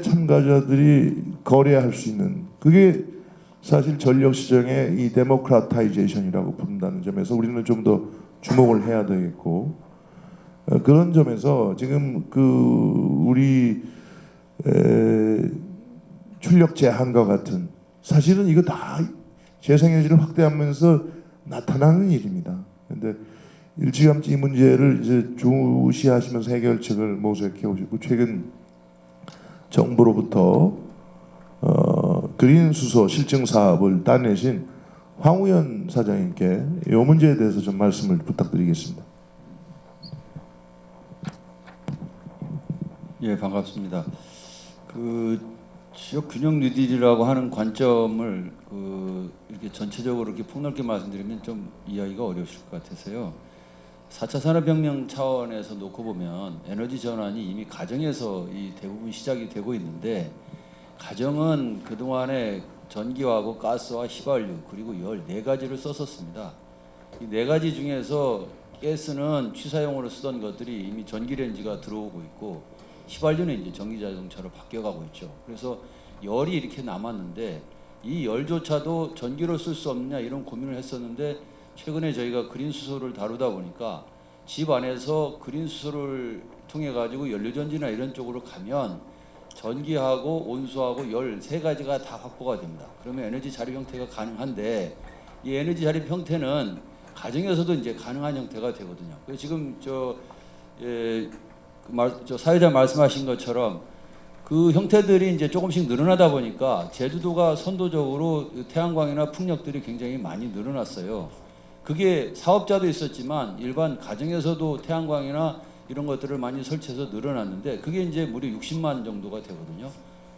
참가자들이 거래할 수 있는, 그게 사실 전력 시장의 이 데모크라타이제이션이라고 부른다는 점에서 우리는 좀 더 주목을 해야 되겠고, 그런 점에서 지금 우리 출력 제한과 같은, 사실은 이거 다 재생에너지를 확대하면서 나타나는 일입니다. 그런데 일찌감치 이 문제를 이제 주시하시면서 해결책을 모색해 오셨고, 최근 정부로부터 그린 수소 실증 사업을 따내신 황우현 사장님께 이 문제에 대해서 좀 말씀을 부탁드리겠습니다. 예, 반갑습니다. 그 지역 균형 뉴딜이라고 하는 관점을 이렇게 전체적으로 이렇게 폭넓게 말씀드리면 좀 이해하기가 어려우실 것 같아서요. 4차 산업혁명 차원에서 놓고 보면 에너지 전환이 이미 가정에서 이 대부분 시작이 되고 있는데, 가정은 그동안에 전기하고 가스와 휘발유 그리고 열 4가지를 썼었습니다. 이 4가지 중에서 가스는 취사용으로 쓰던 것들이 이미 전기레인지가 들어오고 있고, 휘발유는 이제 전기자동차로 바뀌어가고 있죠. 그래서 열이 이렇게 남았는데 이 열조차도 전기로 쓸 수 없느냐 이런 고민을 했었는데, 최근에 저희가 그린 수소를 다루다 보니까 집 안에서 그린 수소를 통해 가지고 연료전지나 이런 쪽으로 가면 전기하고 온수하고 열 3가지가 다 확보가 됩니다. 그러면 에너지 자립 형태가 가능한데, 이 에너지 자립 형태는 가정에서도 이제 가능한 형태가 되거든요. 그래서 지금 사회자 말씀하신 것처럼 그 형태들이 이제 조금씩 늘어나다 보니까 제주도가 선도적으로 태양광이나 풍력들이 굉장히 많이 늘어났어요. 그게 사업자도 있었지만 일반 가정에서도 태양광이나 이런 것들을 많이 설치해서 늘어났는데, 그게 이제 무려 60만 정도가 되거든요.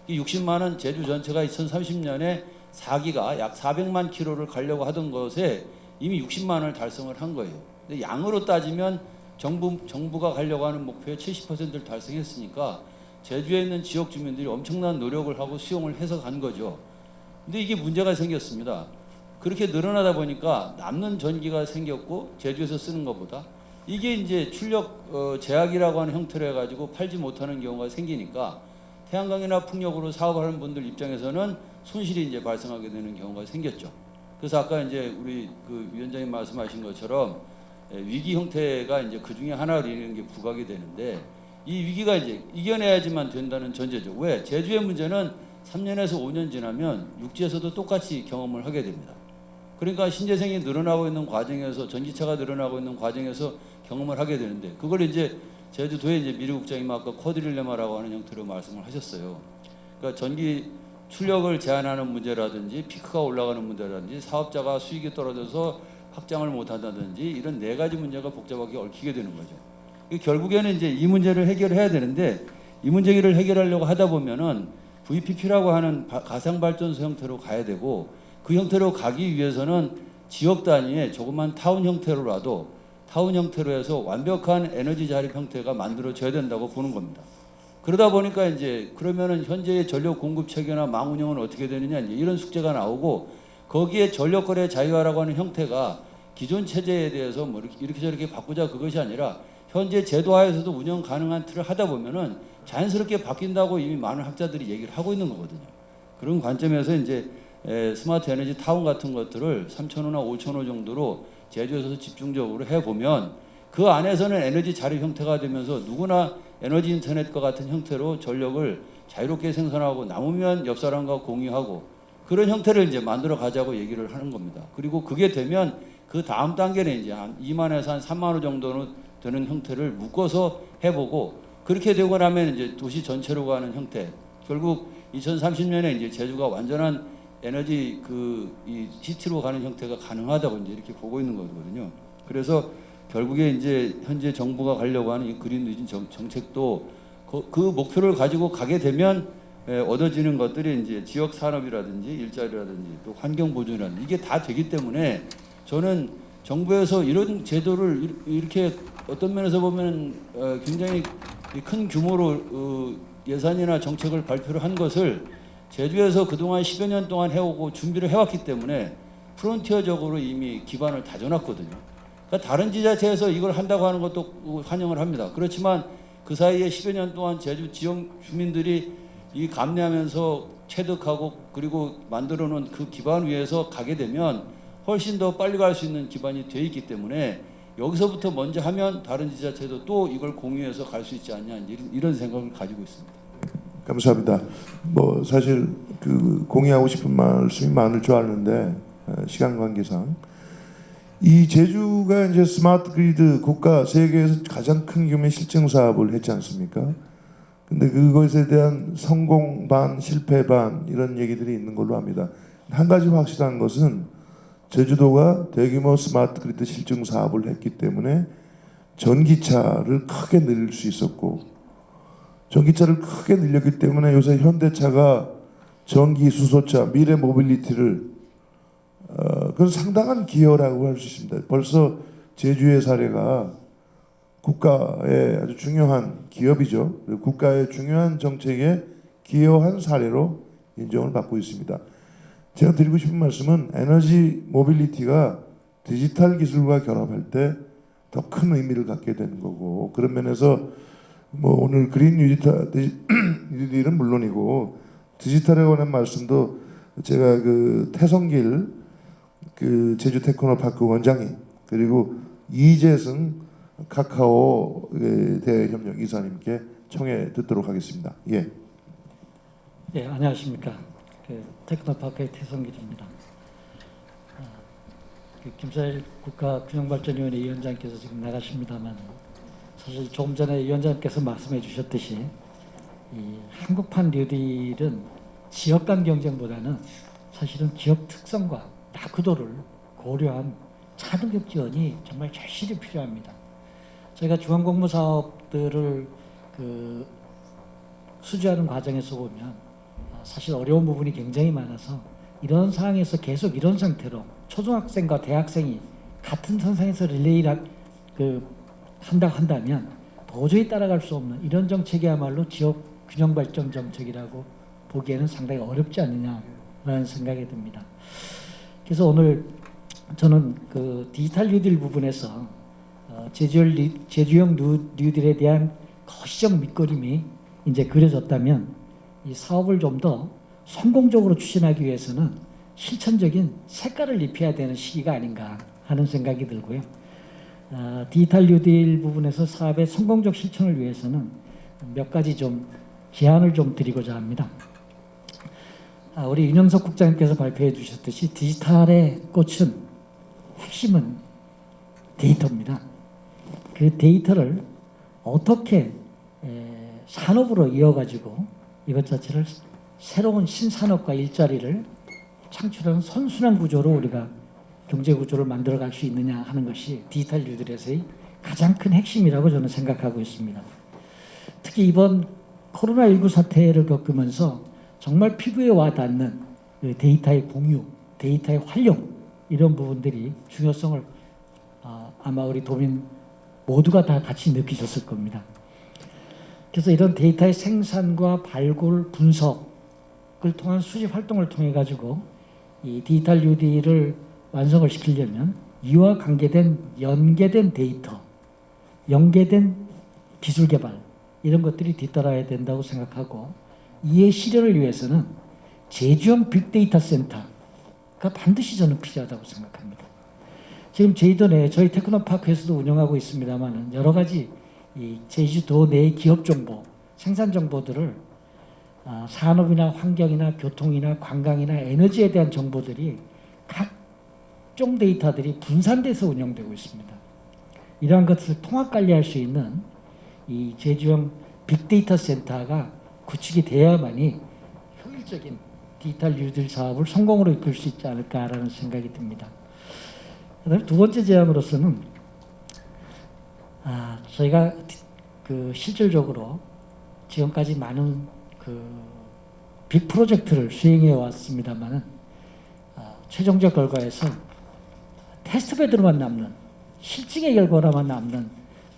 이 60만은 제주 전체가 2030년에 4기가 약 400만 킬로를 가려고 하던 것에 이미 60만을 달성을 한 거예요. 근데 양으로 따지면 정부가 가려고 하는 목표의 70%를 달성했으니까 제주에 있는 지역 주민들이 엄청난 노력을 하고 수용을 해서 간 거죠. 근데 이게 문제가 생겼습니다. 그렇게 늘어나다 보니까 남는 전기가 생겼고, 제주에서 쓰는 것보다 이게 이제 출력 제약이라고 하는 형태로 해가지고 팔지 못하는 경우가 생기니까 태양광이나 풍력으로 사업하는 분들 입장에서는 손실이 이제 발생하게 되는 경우가 생겼죠. 그래서 아까 이제 우리 그 위원장님 말씀하신 것처럼 위기 형태가 이제 그 중에 하나를 이루는 게 부각이 되는데, 이 위기가 이제 이겨내야지만 된다는 전제죠. 왜? 제주의 문제는 3년에서 5년 지나면 육지에서도 똑같이 경험을 하게 됩니다. 그러니까 신재생이 늘어나고 있는 과정에서, 전기차가 늘어나고 있는 과정에서 경험을 하게 되는데, 그걸 이제 제주도에 이제 미리 국장님 아까 쿼드릴레마라고 하는 형태로 말씀을 하셨어요. 그러니까 전기 출력을 제한하는 문제라든지 피크가 올라가는 문제라든지 사업자가 수익이 떨어져서 확장을 못한다든지 이런 4가지 문제가 복잡하게 얽히게 되는 거죠. 결국에는 이제 이 문제를 해결해야 되는데, 이 문제를 해결하려고 하다 보면은 VPP라고 하는 가상발전소 형태로 가야 되고, 그 형태로 가기 위해서는 지역 단위의 조그만 타운 형태로라도 타운 형태로 해서 완벽한 에너지 자립 형태가 만들어져야 된다고 보는 겁니다. 그러다 보니까 이제 그러면은 현재의 전력 공급 체계나 망 운영은 어떻게 되느냐, 이제 이런 숙제가 나오고, 거기에 전력 거래 자유화라고 하는 형태가 기존 체제에 대해서 뭐 이렇게 저렇게 바꾸자 그것이 아니라 현재 제도하에서도 운영 가능한 틀을 하다 보면은 자연스럽게 바뀐다고 이미 많은 학자들이 얘기를 하고 있는 거거든요. 그런 관점에서 이제 스마트 에너지 타운 같은 것들을 3,000호나 5,000호 정도로 제주에서 집중적으로 해보면 그 안에서는 에너지 자립 형태가 되면서 누구나 에너지 인터넷과 같은 형태로 전력을 자유롭게 생산하고 남으면 옆 사람과 공유하고 그런 형태를 이제 만들어 가자고 얘기를 하는 겁니다. 그리고 그게 되면 그 다음 단계는 이제 한 2만에서 한 3만 호 정도는 되는 형태를 묶어서 해보고, 그렇게 되고 나면 이제 도시 전체로 가는 형태, 결국 2030년에 이제 제주가 완전한 에너지 이 시티로 가는 형태가 가능하다고 이제 이렇게 보고 있는 거거든요. 그래서 결국에 이제 현재 정부가 가려고 하는 이 그린 뉴딜 정책도 그 목표를 가지고 가게 되면 얻어지는 것들이 이제 지역 산업이라든지 일자리라든지 또 환경 보존이라든지 이게 다 되기 때문에, 저는 정부에서 이런 제도를 이렇게 어떤 면에서 보면 굉장히 큰 규모로 예산이나 정책을 발표를 한 것을 제주에서 그동안 10여 년 동안 해오고 준비를 해왔기 때문에 프론티어적으로 이미 기반을 다져놨거든요. 그러니까 다른 지자체에서 이걸 한다고 하는 것도 환영을 합니다. 그렇지만 그 사이에 10여 년 동안 제주 지역 주민들이 이 감내하면서 체득하고 그리고 만들어놓은 그 기반 위에서 가게 되면 훨씬 더 빨리 갈 수 있는 기반이 돼 있기 때문에, 여기서부터 먼저 하면 다른 지자체도 또 이걸 공유해서 갈 수 있지 않냐, 이런 생각을 가지고 있습니다. 감사합니다. 뭐 사실 그 공유하고 싶은 말씀이 많을 줄 아는데 시간 관계상 이 제주가 이제 스마트 그리드 국가 세계에서 가장 큰 규모의 실증 사업을 했지 않습니까? 근데 그것에 대한 성공 반 실패 반 이런 얘기들이 있는 걸로 압니다. 한 가지 확실한 것은 제주도가 대규모 스마트 그리드 실증 사업을 했기 때문에 전기차를 크게 늘릴 수 있었고, 전기차를 크게 늘렸기 때문에 요새 현대차가 전기 수소차 미래 모빌리티를 그건 상당한 기여라고 할 수 있습니다. 벌써 제주의 사례가 국가의 아주 중요한 기업이죠. 그리고 국가의 중요한 정책에 기여한 사례로 인정을 받고 있습니다. 제가 드리고 싶은 말씀은 에너지 모빌리티가 디지털 기술과 결합할 때 더 큰 의미를 갖게 되는 거고, 그런 면에서 뭐 오늘 그린 뉴딜은 물론이고 디지털에 관한 말씀도 제가 그 태성길 그 제주 테크노파크 원장님 그리고 이재승 카카오 대협력 이사님께 청해 듣도록 하겠습니다. 예. 네, 안녕하십니까. 테크노파크의 태성길입니다. 김사일 국가균형발전위원회 위원장께서 지금 나가십니다만, 사실 조금 전에 위원장께서 말씀해 주셨듯이 이 한국판 뉴딜은 지역 간 경쟁보다는 사실은 지역 특성과 낙후도를 고려한 차등급 지원이 정말 절실히 필요합니다. 저희가 중앙공무 사업들을 수주하는 과정에서 보면 사실 어려운 부분이 굉장히 많아서 이런 상황에서 계속 이런 상태로 초등학생과 대학생이 같은 선상에서 릴레이를 한다면 도저히 따라갈 수 없는 이런 정책이야말로 지역 균형 발전 정책이라고 보기에는 상당히 어렵지 않느냐라는 생각이 듭니다. 그래서 오늘 저는 그 디지털 뉴딜 부분에서 제주형 뉴딜에 대한 거시적 밑그림이 이제 그려졌다면 이 사업을 좀 더 성공적으로 추진하기 위해서는 실천적인 색깔을 입혀야 되는 시기가 아닌가 하는 생각이 들고요. 디지털 뉴딜 부분에서 사업의 성공적 실천을 위해서는 몇 가지 좀 제안을 좀 드리고자 합니다. 우리 윤영석 국장님께서 발표해 주셨듯이 디지털의 꽃은 핵심은 데이터입니다. 그 데이터를 어떻게 산업으로 이어가지고 이것 자체를 새로운 신산업과 일자리를 창출하는 선순환 구조로 우리가 경제 구조를 만들어갈 수 있느냐 하는 것이 디지털 뉴딜에서의 가장 큰 핵심이라고 저는 생각하고 있습니다. 특히 이번 코로나19 사태를 겪으면서 정말 피부에 와닿는 데이터의 공유, 데이터의 활용 이런 부분들이 중요성을 아마 우리 도민 모두가 다 같이 느끼셨을 겁니다. 그래서 이런 데이터의 생산과 발굴, 분석을 통한 수집 활동을 통해 가지고 이 디지털 뉴딜을 완성을 시키려면 이와 관계된 연계된 데이터, 연계된 기술 개발 이런 것들이 뒤따라야 된다고 생각하고, 이의 실현을 위해서는 제주형 빅데이터 센터가 반드시 저는 필요하다고 생각합니다. 지금 제주도 내 저희 테크노파크에서도 운영하고 있습니다만 여러 가지 이 제주도 내 기업 정보, 생산 정보들을 산업이나 환경이나 교통이나 관광이나 에너지에 대한 정보들이 각종 데이터들이 분산돼서 운영되고 있습니다. 이러한 것을 통합 관리할 수 있는 이 제주형 빅데이터 센터가 구축이 되어야만이 효율적인 디지털 뉴딜 사업을 성공으로 이끌 수 있지 않을까라는 생각이 듭니다. 그다음에 두 번째 제안으로서는 저희가 실질적으로 지금까지 많은 빅 프로젝트를 수행해 왔습니다만은 최종적 결과에서 테스트베드로만 남는 실증의 결과로만 남는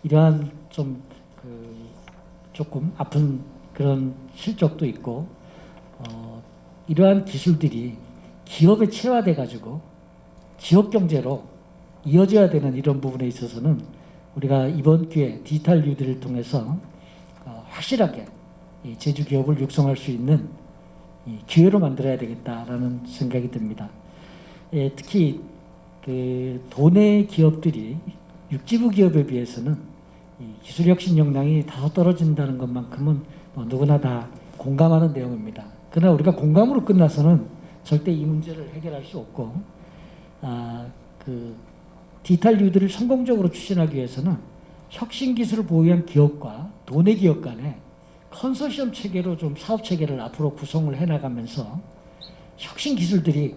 이러한 좀 조금 아픈 그런 실적도 있고, 이러한 기술들이 기업에 체화돼 가지고 지역 경제로 이어져야 되는 이런 부분에 있어서는 우리가 이번 기회에 디지털 뉴딜을 통해서 확실하게 이 제주 기업을 육성할 수 있는 이 기회로 만들어야 되겠다라는 생각이 듭니다. 특히 도내 기업들이 육지부 기업에 비해서는 이 기술 혁신 역량이 다소 떨어진다는 것만큼은 누구나 다 공감하는 내용입니다. 그러나 우리가 공감으로 끝나서는 절대 이 문제를 해결할 수 없고, 디지털 뉴딜을 성공적으로 추진하기 위해서는 혁신 기술을 보유한 기업과 도내 기업 간에 컨소시엄 체계로 좀 사업 체계를 앞으로 구성을 해나가면서 혁신 기술들이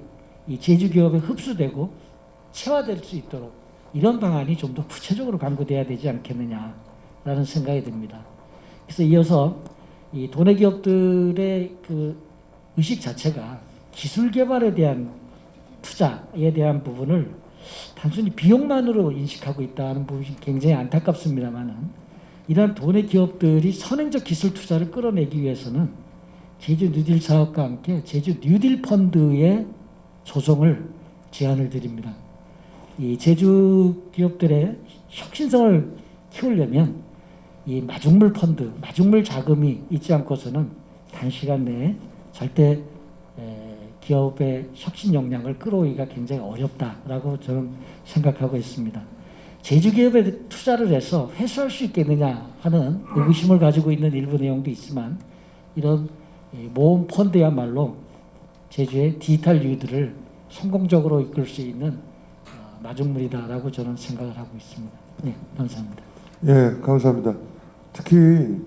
이 제주 기업에 흡수되고 체화될 수 있도록 이런 방안이 좀 더 구체적으로 강구돼야 되지 않겠느냐라는 생각이 듭니다. 그래서 이어서 이 도내 기업들의 그 의식 자체가 기술 개발에 대한 투자에 대한 부분을 단순히 비용만으로 인식하고 있다는 부분이 굉장히 안타깝습니다만은 이러한 도내 기업들이 선행적 기술 투자를 끌어내기 위해서는 제주 뉴딜 사업과 함께 제주 뉴딜 펀드의 조성을 제안을 드립니다. 이 제주 기업들의 혁신성을 키우려면 이 마중물 펀드, 마중물 자금이 있지 않고서는 단시간 내에 절대 기업의 혁신 역량을 끌어오기가 굉장히 어렵다라고 저는 생각하고 있습니다. 제주 기업에 투자를 해서 회수할 수 있겠느냐 하는 의구심을 가지고 있는 일부 내용도 있지만 이런 모험 펀드야말로 제주의 디지털 뉴딜을 성공적으로 이끌 수 있는 마중물이다라고 저는 생각을 하고 있습니다. 네, 감사합니다. 예, 감사합니다. 특히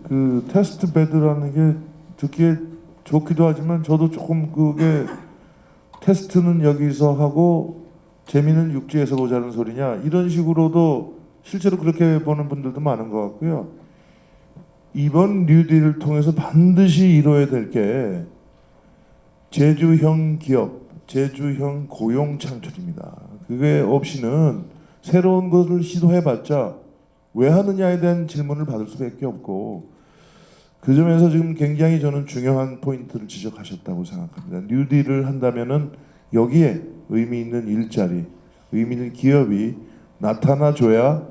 그 테스트 베드라는 게 듣기에 좋기도 하지만 저도 조금 그게 테스트는 여기서 하고 재미는 육지에서 보자는 소리냐 이런 식으로도 실제로 그렇게 보는 분들도 많은 것 같고요. 이번 뉴딜을 통해서 반드시 이뤄야 될 게 제주형 기업, 제주형 고용 창출입니다. 그게 없이는 새로운 것을 시도해봤자 왜 하느냐에 대한 질문을 받을 수밖에 없고 그 점에서 지금 굉장히 저는 중요한 포인트를 지적하셨다고 생각합니다. 뉴딜을 한다면은 여기에 의미 있는 일자리, 의미 있는 기업이 나타나줘야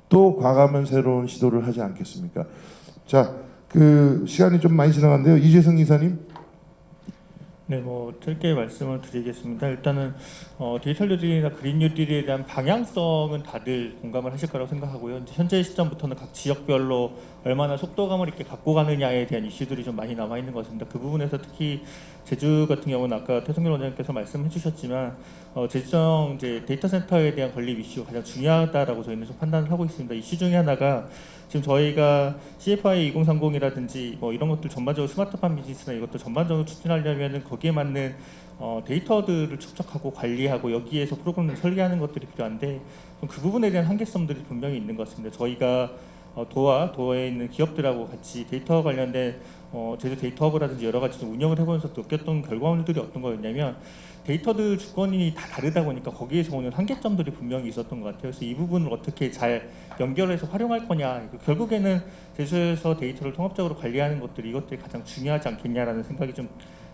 또 과감한 새로운 시도를 하지 않겠습니까? 자, 그 시간이 좀 많이 지나갔는데요. 이재성 이사님. 네, 짧게 말씀을 드리겠습니다. 일단은 디지털 뉴딜이나 그린 뉴딜에 대한 방향성은 다들 공감을 하실 거라고 생각하고요. 이제 현재 시점부터는 각 지역별로 얼마나 속도감을 있게 갖고 가느냐에 대한 이슈들이 좀 많이 남아 있는 것 같습니다. 그 부분에서 특히 제주 같은 경우는 아까 태성길 원장님께서 말씀해 주셨지만 제주정 이제 데이터 센터에 대한 건립 이슈가 가장 중요하다라고 저희는 좀 판단을 하고 있습니다. 이슈 중에 하나가 지금 저희가 CFI 2030이라든지 이런 것들 전반적으로 스마트팜 비즈니스나 이것도 전반적으로 추진하려면은 거기에 맞는 데이터들을 축적하고 관리하고 여기에서 프로그램을 설계하는 것들이 필요한데 그 부분에 대한 한계성들이 분명히 있는 것 같습니다. 저희가 도에 있는 기업들하고 같이 데이터 관련된 제주 데이터허브라든지 여러 가지 좀 운영을 해보면서 느꼈던 결과물들이 어떤 거였냐면 데이터들 주권이 다 다르다 보니까 거기에서 오는 한계점들이 분명히 있었던 것 같아요. 그래서 이 부분을 어떻게 잘 연결해서 활용할 거냐, 결국에는 제주에서 데이터를 통합적으로 관리하는 것들이 이것들이 가장 중요하지 않겠냐라는 생각이 좀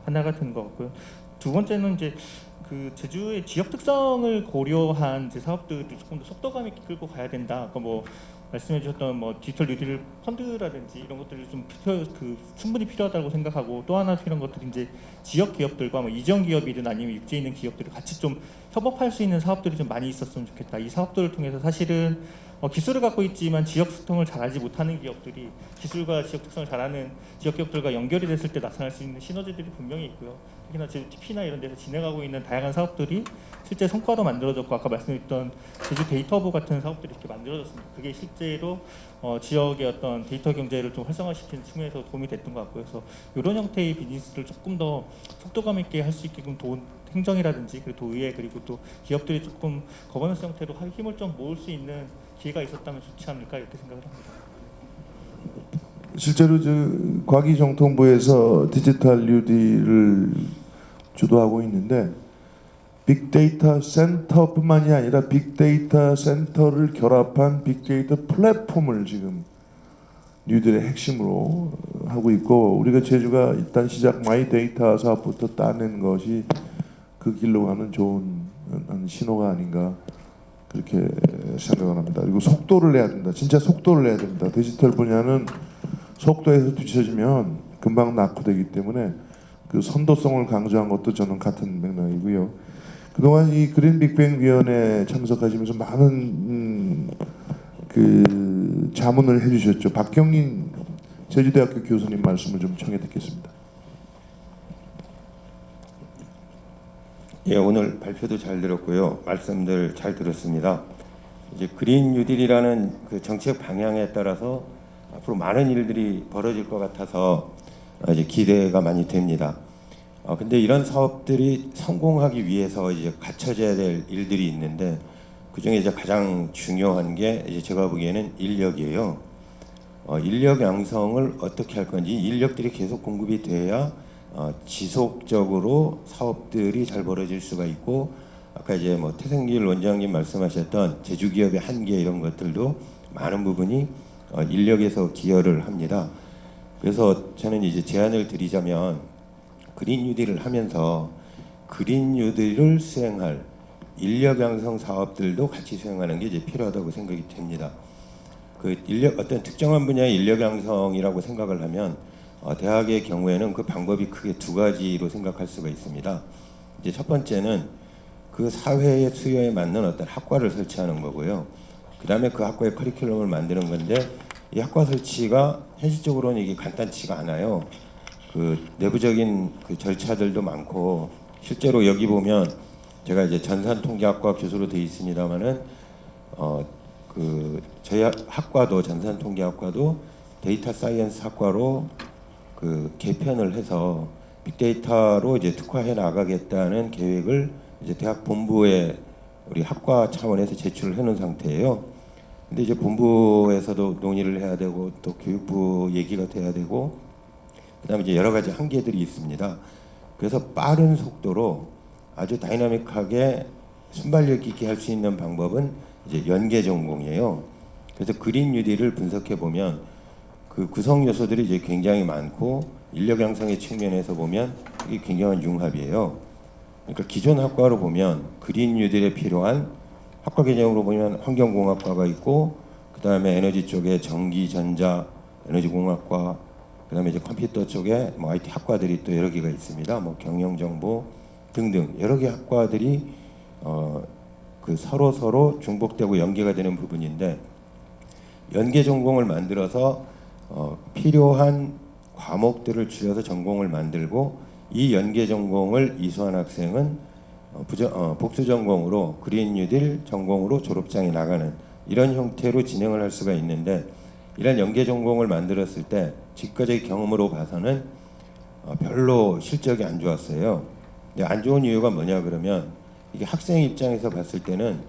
하나가 드는 것 같고요. 두 번째는 이제 그 제주의 지역 특성을 고려한 이제 사업들을 조금 더 속도감 있게 끌고 가야 된다. 그러니까 말씀해주셨던 디지털 뉴딜 펀드라든지 이런 것들이 좀 충분히 필요하다고 생각하고 또 하나 필요한 것들이 이제 지역 기업들과 이전 기업이든 아니면 육지에 있는 기업들이 같이 좀 협업할 수 있는 사업들이 좀 많이 있었으면 좋겠다. 이 사업들을 통해서 사실은 기술을 갖고 있지만 지역 소통을 잘하지 못하는 기업들이 기술과 지역 특성을 잘하는 지역 기업들과 연결이 됐을 때 나타날 수 있는 시너지들이 분명히 있고요. 특히나 TP나 이런 데서 진행하고 있는 다양한 사업들이 실제 성과로 만들어졌고 아까 말씀드렸던 제주 데이터허브 같은 사업들이 이렇게 만들어졌습니다. 그게 실제로 지역의 어떤 데이터 경제를 좀 활성화시키는 측면에서 도움이 됐던 것 같고요. 그래서 이런 형태의 비즈니스를 조금 더 속도감 있게 할 수 있게끔 행정이라든지 그리고 도의회 그리고 또 기업들이 조금 거버넌스 형태로 힘을 좀 모을 수 있는 기회가 있었다면 좋지 않을까 이렇게 생각을 합니다. 실제로 과기정통부에서 디지털 뉴딜을 주도하고 있는데 빅데이터 센터뿐만이 아니라 빅데이터 센터를 결합한 빅데이터 플랫폼을 지금 뉴딜의 핵심으로 하고 있고 우리가 제주가 일단 시작 마이데이터 사업부터 따낸 것이 그 길로 가는 좋은 신호가 아닌가 그렇게 생각을 합니다. 그리고 속도를 내야 된다. 진짜 속도를 내야 됩니다. 디지털 분야는 속도에서 뒤처지면 금방 낙후되기 때문에 그 선도성을 강조한 것도 저는 같은 맥락이고요. 그동안 이 그린 빅뱅 위원회에 참석하시면서 많은 그 자문을 해주셨죠. 박경린 제주대학교 교수님 말씀을 좀 청해 듣겠습니다. 예, 오늘 발표도 잘 들었고요. 말씀들 잘 들었습니다. 이제 그린 뉴딜이라는 그 정책 방향에 따라서 앞으로 많은 일들이 벌어질 것 같아서 이제 기대가 많이 됩니다. 근데 이런 사업들이 성공하기 위해서 이제 갖춰져야 될 일들이 있는데 그 중에 이제 가장 중요한 게 이제 제가 보기에는 인력이에요. 인력 양성을 어떻게 할 건지 인력들이 계속 공급이 돼야 지속적으로 사업들이 잘 벌어질 수가 있고 아까 이제 뭐 태생길 원장님 말씀하셨던 제주기업의 한계 이런 것들도 많은 부분이 인력에서 기여를 합니다. 그래서 저는 이제 제안을 드리자면 그린 뉴딜을 하면서 그린 뉴딜을 수행할 인력 양성 사업들도 같이 수행하는 게 이제 필요하다고 생각이 됩니다. 그 인력 어떤 특정한 분야의 인력 양성이라고 생각을 하면 대학의 경우에는 그 방법이 크게 두 가지로 생각할 수가 있습니다. 이제 첫 번째는 그 사회의 수요에 맞는 어떤 학과를 설치하는 거고요. 그 다음에 그 학과의 커리큘럼을 만드는 건데 이 학과 설치가 현실적으로는 이게 간단치가 않아요. 그 내부적인 그 절차들도 많고 실제로 여기 보면 제가 이제 전산통계학과 교수로 되어 있습니다만은 그 저희 학과도 전산통계학과도 데이터 사이언스 학과로 그 개편을 해서 빅데이터로 이제 특화해 나가겠다는 계획을 이제 대학 본부에 우리 학과 차원에서 제출을 해놓은 상태예요. 근데 이제 본부에서도 논의를 해야 되고 또 교육부 얘기가 돼야 되고 그다음에 이제 여러 가지 한계들이 있습니다. 그래서 빠른 속도로 아주 다이나믹하게 순발력 있게 할 수 있는 방법은 이제 연계 전공이에요. 그래서 그린 뉴딜을 분석해 보면 그 구성 요소들이 이제 굉장히 많고 인력 양성의 측면에서 보면 이게 굉장한 융합이에요. 그러니까 기존 학과로 보면 그린 뉴딜에 필요한 학과 개념으로 보면 환경공학과가 있고 그 다음에 에너지 쪽에 전기, 전자, 에너지공학과 그 다음에 이제 컴퓨터 쪽에 뭐 IT 학과들이 또 여러 개가 있습니다. 뭐 경영정보 등등 여러 개 학과들이 그 서로 중복되고 연계가 되는 부분인데 연계 전공을 만들어서 필요한 과목들을 줄여서 전공을 만들고 이 연계 전공을 이수한 학생은 복수 전공으로 그린 뉴딜 전공으로 졸업장에 나가는 이런 형태로 진행을 할 수가 있는데 이런 연계 전공을 만들었을 때 지금까지의 경험으로 봐서는 별로 실적이 안 좋았어요. 근데 안 좋은 이유가 뭐냐 그러면 이게 학생 입장에서 봤을 때는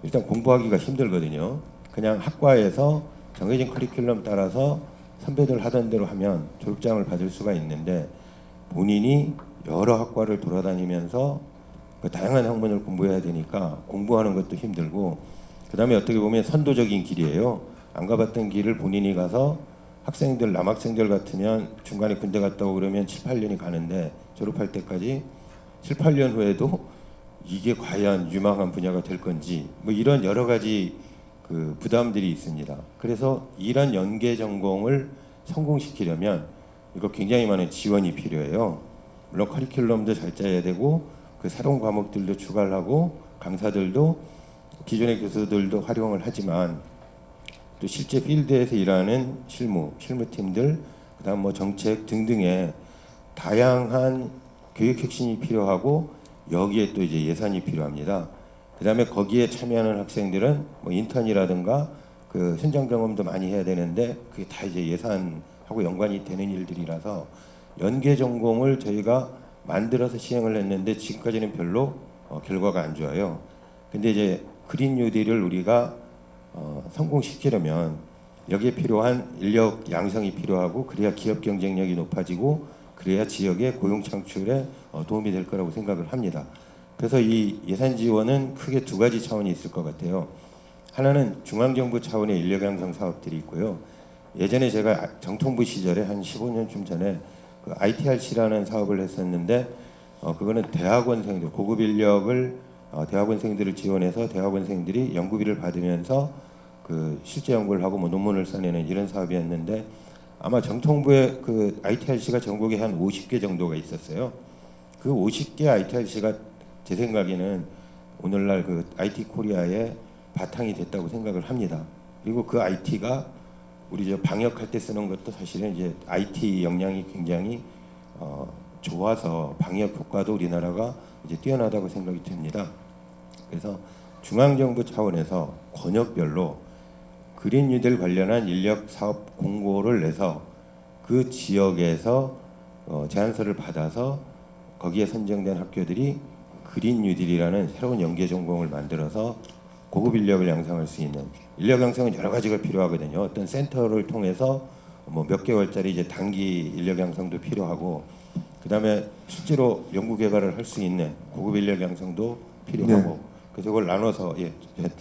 일단 공부하기가 힘들거든요. 그냥 학과에서 정해진 커리큘럼 따라서 선배들 하던 대로 하면 졸업장을 받을 수가 있는데 본인이 여러 학과를 돌아다니면서 그 다양한 학문을 공부해야 되니까 공부하는 것도 힘들고 그 다음에 어떻게 보면 선도적인 길이에요. 안 가봤던 길을 본인이 가서 학생들 남학생들 같으면 중간에 군대 갔다 오고 그러면 7, 8년이 가는데 졸업할 때까지 7, 8년 후에도 이게 과연 유망한 분야가 될 건지 뭐 이런 여러 가지 그 부담들이 있습니다. 그래서 이런 연계 전공을 성공시키려면 이거 굉장히 많은 지원이 필요해요. 물론 커리큘럼도 잘 짜야 되고 그 새로운 과목들도 추가를 하고 강사들도 기존의 교수들도 활용을 하지만 또 실제 필드에서 일하는 실무팀들 그다음 뭐 정책 등등의 다양한 교육 혁신이 필요하고 여기에 또 이제 예산이 필요합니다. 그다음에 거기에 참여하는 학생들은 뭐 인턴이라든가 그 현장 경험도 많이 해야 되는데 그게 다 이제 예산하고 연관이 되는 일들이라서 연계 전공을 저희가 만들어서 시행을 했는데 지금까지는 별로 결과가 안 좋아요. 근데 이제 그린 뉴딜을 우리가 성공시키려면 여기에 필요한 인력 양성이 필요하고 그래야 기업 경쟁력이 높아지고 그래야 지역의 고용 창출에 도움이 될 거라고 생각을 합니다. 그래서 이 예산 지원은 크게 두 가지 차원이 있을 것 같아요. 하나는 중앙정부 차원의 인력 양성 사업들이 있고요. 예전에 제가 정통부 시절에 한 15년쯤 전에 그 ITRC라는 사업을 했었는데 그거는 대학원생들 고급 인력을 대학원생들을 지원해서 대학원생들이 연구비를 받으면서 그 실제 연구를 하고 뭐 논문을 써내는 이런 사업이었는데 아마 정통부에 그 ITRC가 전국에 한 50개 정도가 있었어요. 그 50개 ITRC가 제 생각에는 오늘날 그 IT 코리아의 바탕이 됐다고 생각을 합니다. 그리고 그 IT가 우리 저 방역할 때 쓰는 것도 사실은 이제 IT 역량이 굉장히 좋아서 방역 효과도 우리나라가 이제 뛰어나다고 생각이 됩니다. 그래서 중앙정부 차원에서 권역별로 그린 뉴딜 관련한 인력 사업 공고를 내서 그 지역에서 제안서를 받아서 거기에 선정된 학교들이 그린 뉴딜이라는 새로운 연계 전공을 만들어서 고급 인력을 양성할 수 있는, 인력 양성은 여러 가지가 필요하거든요. 어떤 센터를 통해서 뭐 몇 개월짜리 이제 단기 인력 양성도 필요하고, 그다음에 실제로 연구 개발을 할 수 있는 고급 인력 양성도 필요하고, 그래서 그걸 나눠서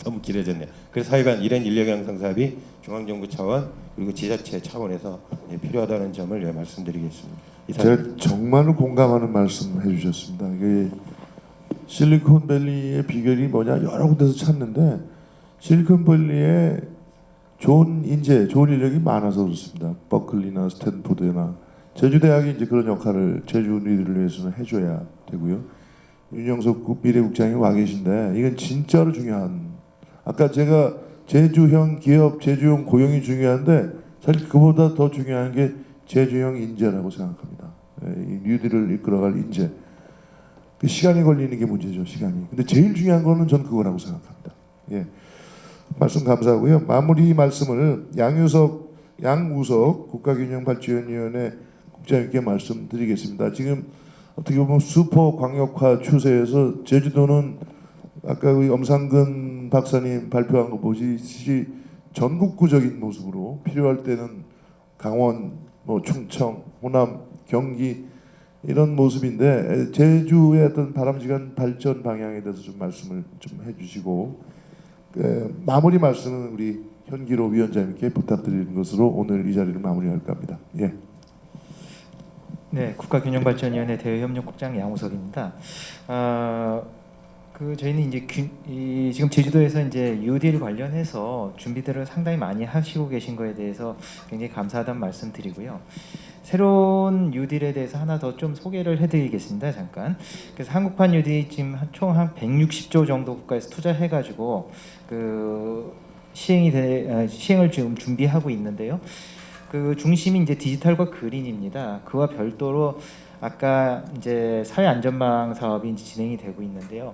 너무 길어졌네요. 그래서 하여간 이런 인력 양성 사업이 중앙정부 차원 그리고 지자체 차원에서 필요하다는 점을 말씀드리겠습니다. 제가 정말 공감하는 말씀 해주셨습니다. 이게 실리콘밸리의 비결이 뭐냐 여러 군데서 찾는데 실리콘밸리에 좋은 인재, 좋은 인력이 많아서 그렇습니다. 버클리나 스탠포드나 제주대학이 이제 그런 역할을 제주 우리들을 위해서는 해줘야 되고요. 윤영석 미래국장이 와 계신데 이건 진짜로 중요한. 아까 제가 제주형 기업, 제주형 고용이 중요한데 사실 그보다 더 중요한 게 제주형 인재라고 생각합니다. 이 뉴딜을 이끌어갈 인재. 그 시간이 걸리는 게 문제죠, 시간이. 근데 제일 중요한 거는 전 그거라고 생각합니다. 예. 말씀 감사하고요. 마무리 말씀을 양우석 국가균형발전위원회 국장님께 말씀드리겠습니다. 지금 어떻게 보면 슈퍼 광역화 추세에서 제주도는 아까 우리 엄상근 박사님 발표한 거 보시듯이 전국구적인 모습으로 필요할 때는 강원, 뭐 충청, 호남, 경기 이런 모습인데 제주의 어떤 바람직한 발전 방향에 대해서 좀 말씀을 좀 해주시고 마무리 말씀은 우리 현기로 위원장님께 부탁드리는 것으로 오늘 이 자리를 마무리할까 합니다. 예. 네, 국가균형발전위원회 대외협력국장 양우석입니다. 저희는 이제 지금 제주도에서 이제 뉴딜 관련해서 준비들을 상당히 많이 하시고 계신 거에 대해서 굉장히 감사하다는 말씀드리고요. 새로운 뉴딜에 대해서 하나 더 좀 소개를 해드리겠습니다. 잠깐. 그래서 한국판 뉴딜이 지금 총 한 160조 정도 국가에서 투자해가지고 시행을 지금 준비하고 있는데요. 그 중심이 이제 디지털과 그린입니다. 그와 별도로 아까 이제 사회안전망 사업이 이제 진행이 되고 있는데요.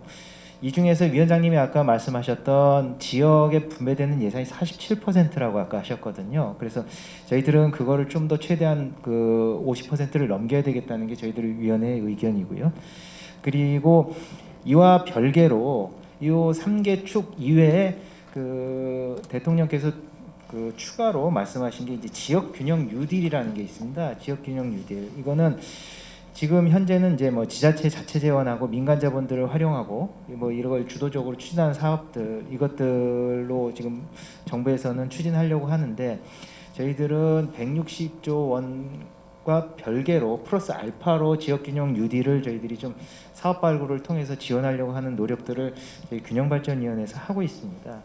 이 중에서 위원장님이 아까 말씀하셨던 지역에 분배되는 예산이 47%라고 아까 하셨거든요. 그래서 저희들은 그거를 좀 더 최대한 50%를 넘겨야 되겠다는 게 저희들 위원회의 의견이고요. 그리고 이와 별개로 이 3개 축 이외에 대통령께서 추가로 말씀하신 게 이제 지역균형 뉴딜이라는 게 있습니다. 지역균형 뉴딜. 이거는 지금 현재는 이제 뭐 지자체 자체 재원하고 민간 자본들을 활용하고 뭐 이런 걸 주도적으로 추진하는 사업들 이것들로 지금 정부에서는 추진하려고 하는데 저희들은 160조 원과 별개로 플러스 알파로 지역균형 뉴딜을 저희들이 좀 사업 발굴을 통해서 지원하려고 하는 노력들을 저희 균형발전위원회에서 하고 있습니다.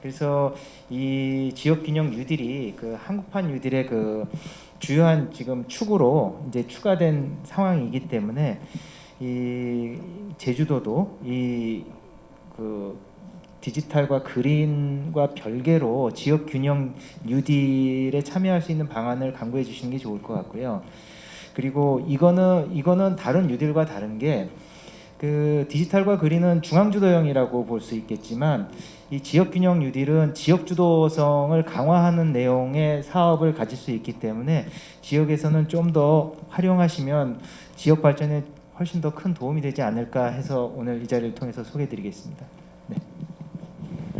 그래서 이 지역균형 뉴딜이 한국판 뉴딜의 주요한 지금 축으로 이제 추가된 상황이기 때문에 이 제주도도 이 디지털과 그린과 별개로 지역균형 뉴딜에 참여할 수 있는 방안을 강구해 주시는 게 좋을 것 같고요. 그리고 이거는 다른 뉴딜과 다른 게 디지털과 그린은 중앙주도형이라고 볼 수 있겠지만 이 지역균형 뉴딜은 지역주도성을 강화하는 내용의 사업을 가질 수 있기 때문에 지역에서는 좀 더 활용하시면 지역 발전에 훨씬 더 큰 도움이 되지 않을까 해서 오늘 이 자리를 통해서 소개해드리겠습니다. 네.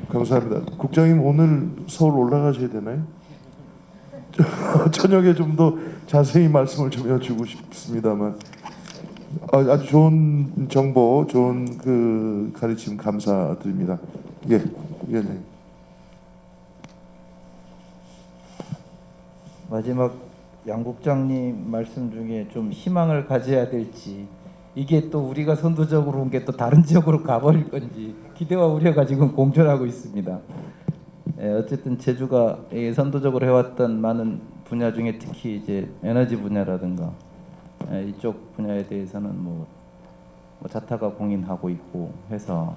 감사합니다. 국장님 오늘 서울 올라가셔야 되나요? 저녁에 좀 더 자세히 말씀을 좀 여쭈고 싶습니다만 아주 좋은 정보, 좋은 가르침 감사드립니다. 예, 위원장님. 마지막 양 국장님 말씀 중에 좀 희망을 가져야 될지 이게 또 우리가 선도적으로 온 게 또 다른 지역으로 가버릴 건지 기대와 우려가 지금 공존하고 있습니다. 어쨌든 제주가 선도적으로 해왔던 많은 분야 중에 특히 이제 에너지 분야라든가 이쪽 분야에 대해서는 뭐 자타가 공인하고 있고 해서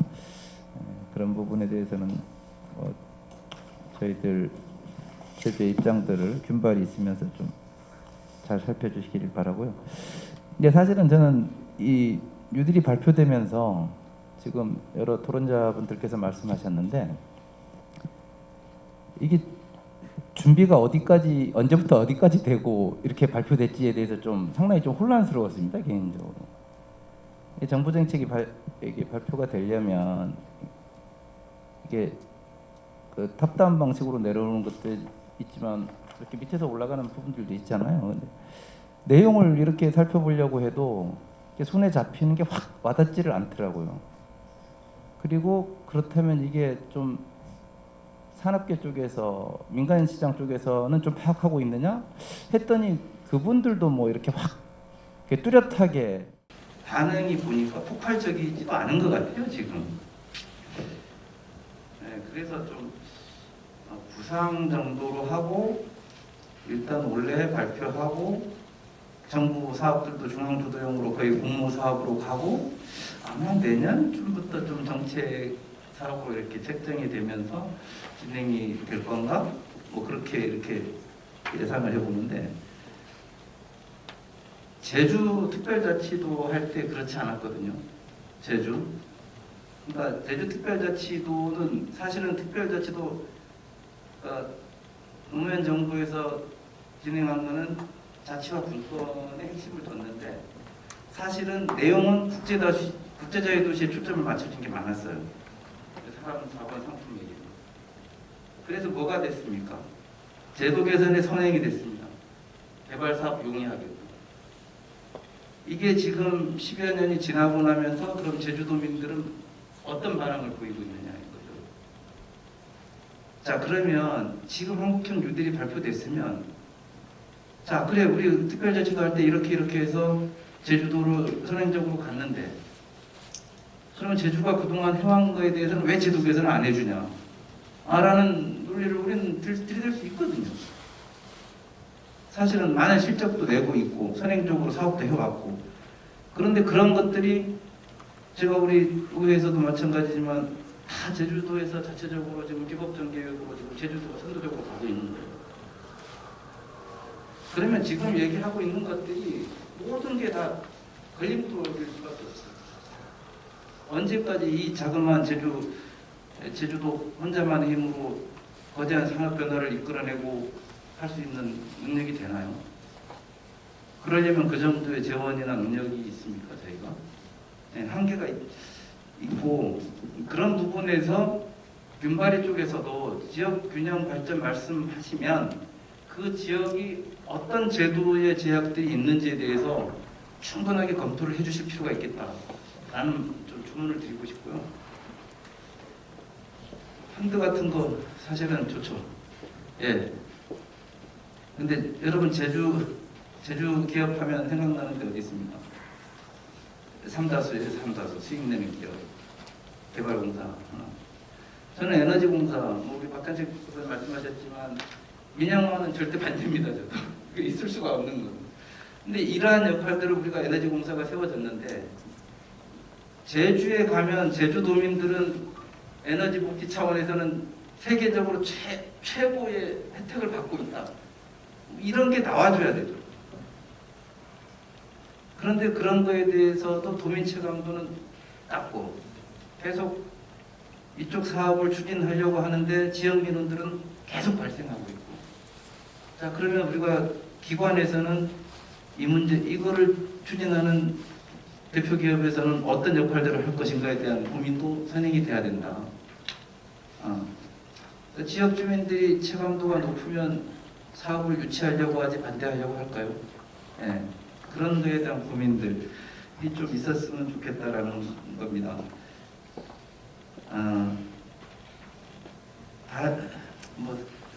그런 부분에 대해서는 저희들 제주의 입장들을 균발이 있으면서 좀 잘 살펴주시길 바라고요. 근데 사실은 저는 이 뉴딜이 발표되면서 지금 여러 토론자분들께서 말씀하셨는데 이게 준비가 어디까지 언제부터 어디까지 되고 이렇게 발표됐지에 대해서 좀 상당히 좀 혼란스러웠습니다, 개인적으로. 이 정부 정책이 이게 발표가 되려면 이게 그 탑다운 방식으로 내려오는 것도 있지만 이렇게 밑에서 올라가는 부분들도 있잖아요. 근데 내용을 이렇게 살펴보려고 해도 이게 손에 잡히는 게 확 와닿지를 않더라고요. 그리고 그렇다면 이게 좀 산업계 쪽에서 민간 시장 쪽에서는 좀 파악하고 있느냐 했더니 그분들도 뭐 이렇게 확 이렇게 뚜렷하게 반응이 보니까 폭발적이지도 않은 것 같아요 지금. 네, 그래서 좀 구상 정도로 하고 일단 올해 발표하고 정부 사업들도 중앙주도형으로 거의 공모 사업으로 가고 아마 내년쯤부터 좀 정책 사업으로 이렇게 책정이 되면서 진행이 될 건가? 뭐 그렇게 이렇게 예상을 해보는데 제주 특별자치도 할 때 그렇지 않았거든요. 제주. 그러니까 제주 특별자치도는 사실은 특별자치도 노무현 정부에서 진행한 거는 자치와 분권의 핵심을 뒀는데 사실은 내용은 국제자유 도시에 초점을 맞춰진 게 많았어요. 사람, 자본, 상품 얘기. 그래서 뭐가 됐습니까? 제도 개선의 선행이 됐습니다. 개발 사업 용이하게. 이게 지금 10여 년이 지나고 나면서 그럼 제주도민들은 어떤 반응을 보이고 있느냐 이거죠. 자 그러면 지금 한국형 뉴딜이 발표됐으면 자 그래 우리 특별자치도 할 때 이렇게 해서 제주도를 선행적으로 갔는데 그러면 제주가 그동안 해온 거에 대해서는 왜 제도 개선을 안 해주냐 라는 논리를 우리는 들이댈 수 있거든요. 사실은 많은 실적도 내고 있고 선행적으로 사업도 해왔고 그런데 그런 것들이 제가 우리 의회에서도 마찬가지지만 다 제주도에서 자체적으로 지금 기법적 계획으로 지금 제주도가 선도적으로 가고 있는 거예요. 그러면 지금 얘기하고 있는 것들이 모든 게 다 걸림돌일 수밖에 없어요. 언제까지 이 자그마한 제주도 혼자만의 힘으로 거대한 산업 변화를 이끌어내고 할 수 있는 능력이 되나요? 그러려면 그 정도의 재원이나 능력이 있습니까, 저희가? 네, 한계가 있고 그런 부분에서 균발이 쪽에서도 지역 균형 발전 말씀하시면 그 지역이 어떤 제도의 제약들이 있는지에 대해서 충분하게 검토를 해주실 필요가 있겠다라는 좀 주문을 드리고 싶고요. 펀드 같은 거 사실은 좋죠. 예. 근데 여러분 제주 기업하면 생각나는 데 어디 있습니까? 삼다수예요, 삼다수. 수익 내는 기업. 개발공사 하나. 저는 에너지공사, 뭐 우리 박한식 교수님 말씀하셨지만 민영화는 절대 반대입니다. 저도. 그게 있을 수가 없는 거예요. 근데 이러한 역할들을 우리가 에너지공사가 세워졌는데 제주에 가면 제주도민들은 에너지 복지 차원에서는 세계적으로 최고의 혜택을 받고 있다. 이런 게 나와줘야 되죠. 그런데 그런 거에 대해서도 도민 체감도는 낮고 계속 이쪽 사업을 추진하려고 하는데 지역 민원들은 계속 발생하고 있고 자 그러면 우리가 기관에서는 이 문제 이거를 추진하는 대표 기업에서는 어떤 역할들을 할 것인가에 대한 고민도 선행이 돼야 된다. 지역 주민들이 체감도가 높으면 사업을 유치하려고 하지 반대하려고 할까요? 네. 그런 거에 대한 고민들이 좀 있었으면 좋겠다라는 겁니다.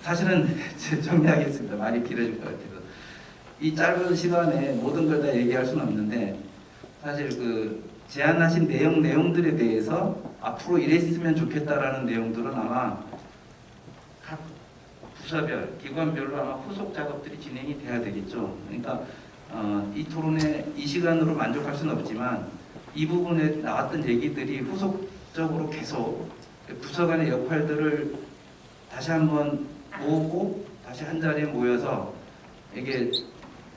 사실은 정리하겠습니다. 말이 길어질 것 같아서 이 짧은 시간에 모든 걸 다 얘기할 수는 없는데 사실 그 제안하신 내용들에 대해서 앞으로 이랬으면 좋겠다라는 내용들은 아마 각 부서별, 기관별로 아마 후속 작업들이 진행이 돼야 되겠죠. 그러니까 이 토론에 이 시간으로 만족할 수는 없지만 이 부분에 나왔던 얘기들이 후속적으로 계속 부서 간의 역할들을 다시 한번 모으고 다시 한 자리에 모여서 이게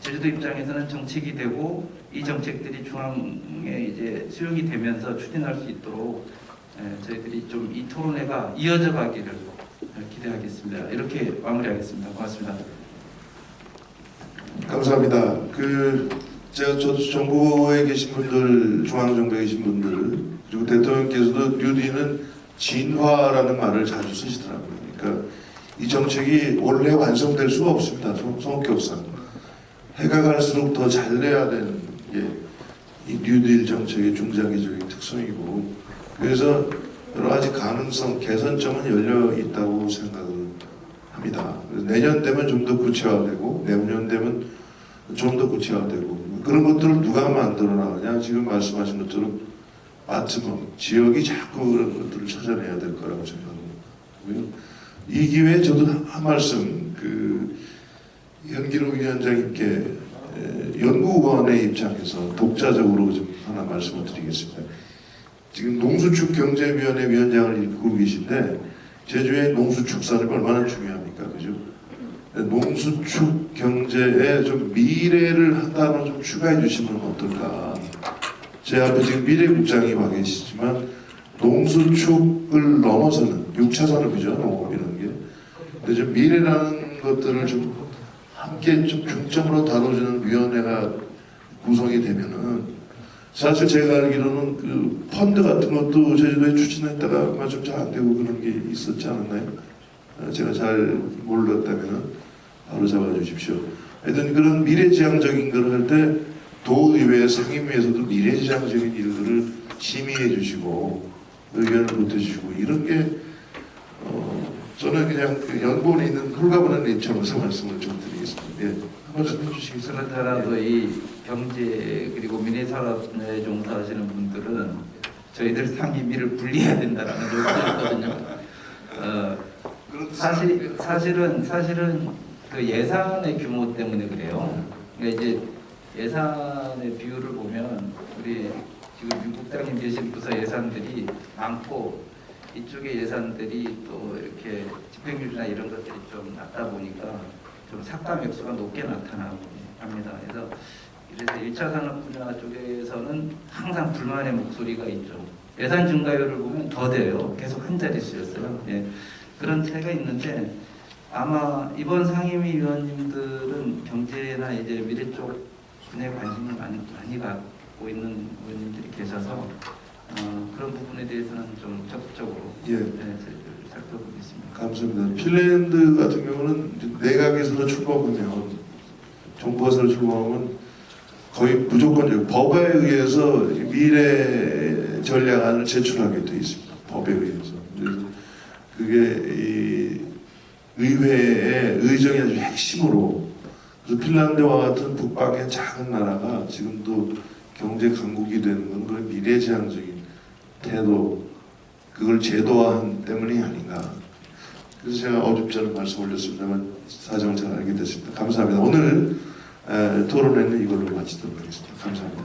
제주도 입장에서는 정책이 되고 이 정책들이 중앙에 이제 수용이 되면서 추진할 수 있도록 저희들이 좀 이 토론회가 이어져 가기를 기대하겠습니다. 이렇게 마무리하겠습니다. 고맙습니다. 감사합니다. 저도 정부에 계신 분들, 중앙정부에 계신 분들, 그리고 대통령께서도 뉴딜은 진화라는 말을 자주 쓰시더라고요. 그러니까 이 정책이 원래 완성될 수가 없습니다. 성격상. 해가 갈수록 더 잘 돼야 되는 게 이 뉴딜 정책의 중장기적인 특성이고, 그래서 여러 가지 가능성, 개선점은 열려 있다고 생각을 합니다. 내년 되면 좀 더 구체화되고, 내후년 되면 좀 더 구체화되고, 그런 것들을 누가 만들어 나가냐? 지금 말씀하신 것처럼 빠트먼, 지역이 자꾸 그런 것들을 찾아내야 될 거라고 생각합니다. 이 기회에 저도 한 말씀, 현기록 위원장님께 연구원의 입장에서 독자적으로 좀 하나 말씀을 드리겠습니다. 지금 농수축 경제위원회 위원장을 이끌고 계신데, 제주의 농수축산업이 얼마나 중요합니까, 그죠? 농수축 경제에 좀 미래를 한 단어 좀 추가해 주시면 어떨까? 제 앞에 지금 미래국장이 와 계시지만 농수축을 넘어서는 6차 산업이죠, 농업 이런 게. 근데 좀 미래라는 것들을 좀 함께 좀 중점으로 다뤄주는 위원회가 구성이 되면은, 사실 제가 알기로는 그 펀드 같은 것도 제주도에 추진했다가 아마 좀 잘 안 되고 그런 게 있었지 않았나요? 제가 잘 몰랐다면은 바로 잡아주십시오. 하여튼 그런 미래지향적인 걸 할 때 도의회 상임위에서도 미래지향적인 일들을 심의해 주시고 의견을 보태주시고, 이런 게 저는 그냥 그 연구원에 있는 홀가분한 입장에서 말씀을 좀 드리겠습니다. 예, 한 말씀 해주시겠어요? 그렇더라도 이 경제 그리고 미래산업에 종사하시는 분들은 저희들 상임위를 분리해야 된다라는 요구가 있거든요. 사실은 그 예산의 규모 때문에 그래요. 그러니까 이제 예산의 비율을 보면 우리 지금 윤 국장님 계신 부서 예산들이 많고, 이쪽의 예산들이 또 이렇게 집행률이나 이런 것들이 좀 낮다 보니까 좀 삭감 액수가 높게 나타나고 합니다. 그래서 1차 산업 분야 쪽에서는 항상 불만의 목소리가 있죠. 예산 증가율을 보면 더 돼요. 계속 한 자릿수였어요. 예. 그런 차이가 있는데, 아마 이번 상임위 위원님들은 경제나 이제 미래 쪽 분야에 관심을 많이 갖고 있는 의원님들이 계셔서 그런 부분에 대해서는 좀 적극적으로 살펴보겠습니다. 감사합니다. 핀란드 같은 경우는 내각에서 출범하면, 정부에서 출범하면 거의 무조건 법에 의해서 미래 전략안을 제출하게 돼 있습니다. 법에 의해서. 그래서 그게 이 의회의 의정의 아주 핵심으로, 그래서 핀란드와 같은 북방의 작은 나라가 지금도 경제 강국이 되는 건 그런 미래지향적인 태도, 그걸 제도화한 때문이 아닌가. 그래서 제가 어줍지 않은 말씀 올렸습니다만 사정을 잘 알게 됐습니다. 감사합니다. 오늘 토론회는 이걸로 마치도록 하겠습니다. 감사합니다.